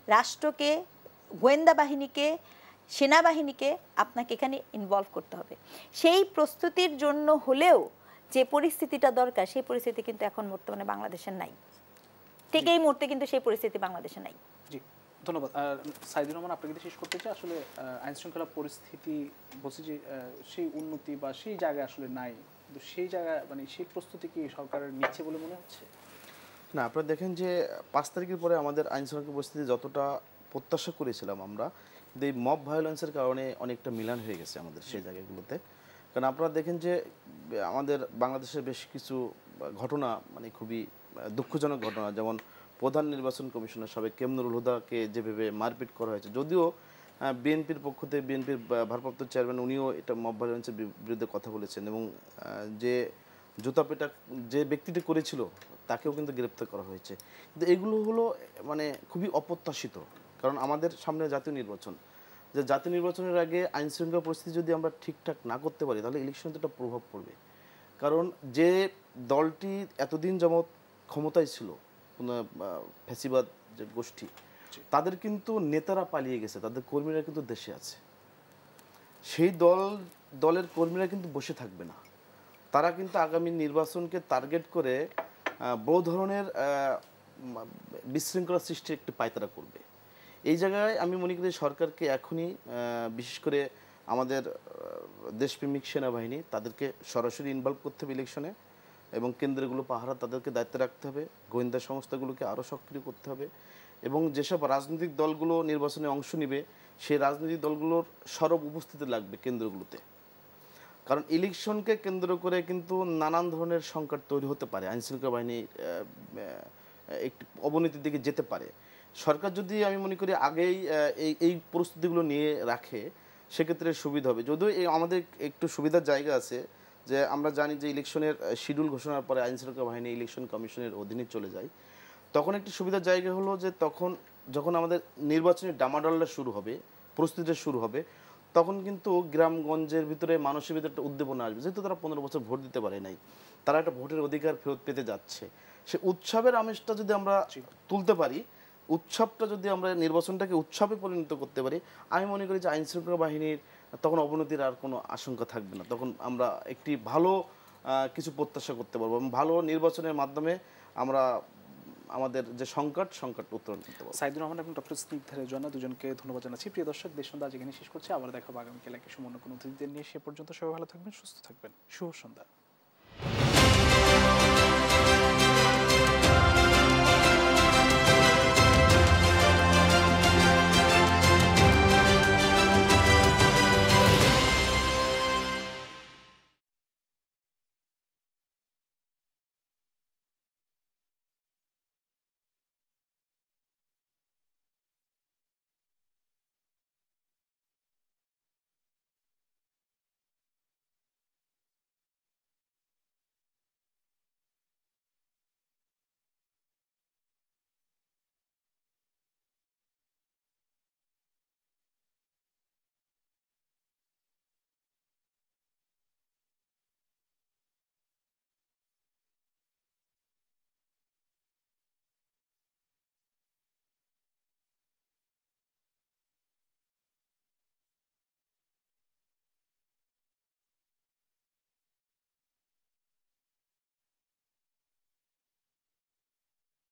রাষ্ট্রকে, গোয়েন্দা বাহিনীকে, সেনাবাহিনীকে আপনাকে এখানে ইনভলভ করতে হবে। সেই প্রস্তুতির জন্য হলেও যে পরিস্থিতিটা দরকার সেই পরিস্থিতি কিন্তু এখন বর্তমানে বাংলাদেশের নাই। ঠিক এই মুহূর্তে কিন্তু সেই পরিস্থিতি বাংলাদেশে নাই। জি, ধন্যবাদ। সাইদুর রহমান, আপনাকে শেষ করতে চাই, আসলে আইন শৃঙ্খলা পরিস্থিতি বলছি যে সেই উন্নতি বা সেই জায়গায় আসলে নাই, কিন্তু সেই জায়গায় মানে সেই প্রস্তুতি কি সরকারের নিচ্ছে বলে মনে হচ্ছে? না, আপনারা দেখেন যে 5 তারিখের পরে আমাদের আইন শৃঙ্খলা পরিস্থিতি যতটা প্রত্যাশা করেছিলাম আমরা, কিন্তু এই মব ভায়োলেন্সের কারণে অনেকটা মিলান হয়ে গেছে আমাদের সেই জায়গাগুলোতে। কারণ আপনারা দেখেন যে আমাদের বাংলাদেশের বেশ কিছু ঘটনা মানে খুবই দুঃখজনক ঘটনা, যেমন প্রধান নির্বাচন কমিশনার সাবেক কেমনুরুল হুদাকে যেভাবে মারপিট করা হয়েছে, যদিও বিএনপির পক্ষ থেকে বিএনপির ভারপ্রাপ্ত চেয়ারম্যান উনিও এটা মব ভায়োলেন্সের বিরুদ্ধে কথা বলেছেন, এবং যে জুতা পেটা যে ব্যক্তিটি করেছিল তাকেও কিন্তু গ্রেপ্তার করা হয়েছে। কিন্তু এগুলো হলো মানে খুবই অপ্রত্যাশিত, কারণ আমাদের সামনে জাতীয় নির্বাচন, যে জাতীয় নির্বাচনের আগে আইন শৃঙ্খলা পরিস্থিতি যদি আমরা ঠিকঠাক না করতে পারি তাহলে ইলেকশনে তো একটা প্রভাব পড়বে। কারণ যে দলটি এতদিন যাবৎ ক্ষমতায় ছিল, কোনো ফ্যাসিবাদ যে গোষ্ঠী, তাদের কিন্তু নেতারা পালিয়ে গেছে, তাদের কর্মীরা কিন্তু দেশে আছে। সেই দলের কর্মীরা কিন্তু বসে থাকবে না, তারা কিন্তু আগামী নির্বাচনকে টার্গেট করে বড় ধরনের বিশৃঙ্খলা সৃষ্টির একটি পায়তারা করবে। এই জায়গায় আমি মনে করি সরকারকে এখনই বিশেষ করে আমাদের দেশপ্রেমিক সেনাবাহিনী তাদেরকে সরাসরি ইনভলভ করতে হবে ইলেকশনে, এবং কেন্দ্রগুলো পাহারা তাদেরকে দায়িত্বে রাখতে হবে, গোয়েন্দা সংস্থাগুলোকে আরও সক্রিয় করতে হবে, এবং যেসব রাজনৈতিক দলগুলো নির্বাচনে অংশ নেবে সেই রাজনৈতিক দলগুলোর সরব উপস্থিতি লাগবে কেন্দ্রগুলোতে। কারণ ইলেকশনকে কেন্দ্র করে কিন্তু নানান ধরনের সংকট তৈরি হতে পারে, আইনশৃঙ্খলা বাহিনী একটি অবনতির দিকে যেতে পারে। সরকার যদি আমি মনে করি আগেই এই পরিস্থিতিগুলো নিয়ে রাখে সেক্ষেত্রে সুবিধা হবে। যদিও আমাদের একটু সুবিধার জায়গা আছে যে আমরা জানি যে ইলেকশনের শিডিউল ঘোষণার পরে আইনশৃঙ্খলা বাহিনী ইলেকশন কমিশনের অধীনে চলে যায়। তখন একটি সুবিধার জায়গা হলো যে যখন আমাদের নির্বাচনের ডামাডোলটা শুরু হবে, প্রস্তুতিটা শুরু হবে, তখন কিন্তু গ্রামগঞ্জের ভিতরে মানুষের ভিতরে একটা উদ্দীপনা আসবে, যেহেতু তারা 15 বছর ভোট দিতে পারে নাই, তারা একটা ভোটের অধিকার ফেরত পেতে যাচ্ছে। সে উৎসবের আমেজটা যদি আমরা তুলতে পারি, উৎসবটা যদি আমরা নির্বাচনটাকে উৎসবে পরিণত করতে পারি, আমি মনে করি যে আইনশৃঙ্খলা বাহিনীর তখন অবনতির আর কোনো আশঙ্কা থাকবে না। তখন আমরা একটি ভালো কিছু প্রত্যাশা করতে পারবো, এবং ভালো নির্বাচনের মাধ্যমে আমরা আমাদের যে সংকট উত্তরণ করতে পারবো। সাইদুর রহমান এবং ডক্টর স্নিগ্ধা রেজওয়ানা, দুজনকে ধন্যবাদ জানাচ্ছি। প্রিয় দর্শক, দেশ সন্ধ্যা আজ এখানে শেষ করছি। আবার দেখাবো আগামীকাল একই সময় অন্য কোনো অতিথিদের নিয়ে। সে পর্যন্ত সবাই ভালো থাকবেন, সুস্থ থাকবেন। শুভ সন্ধ্যা।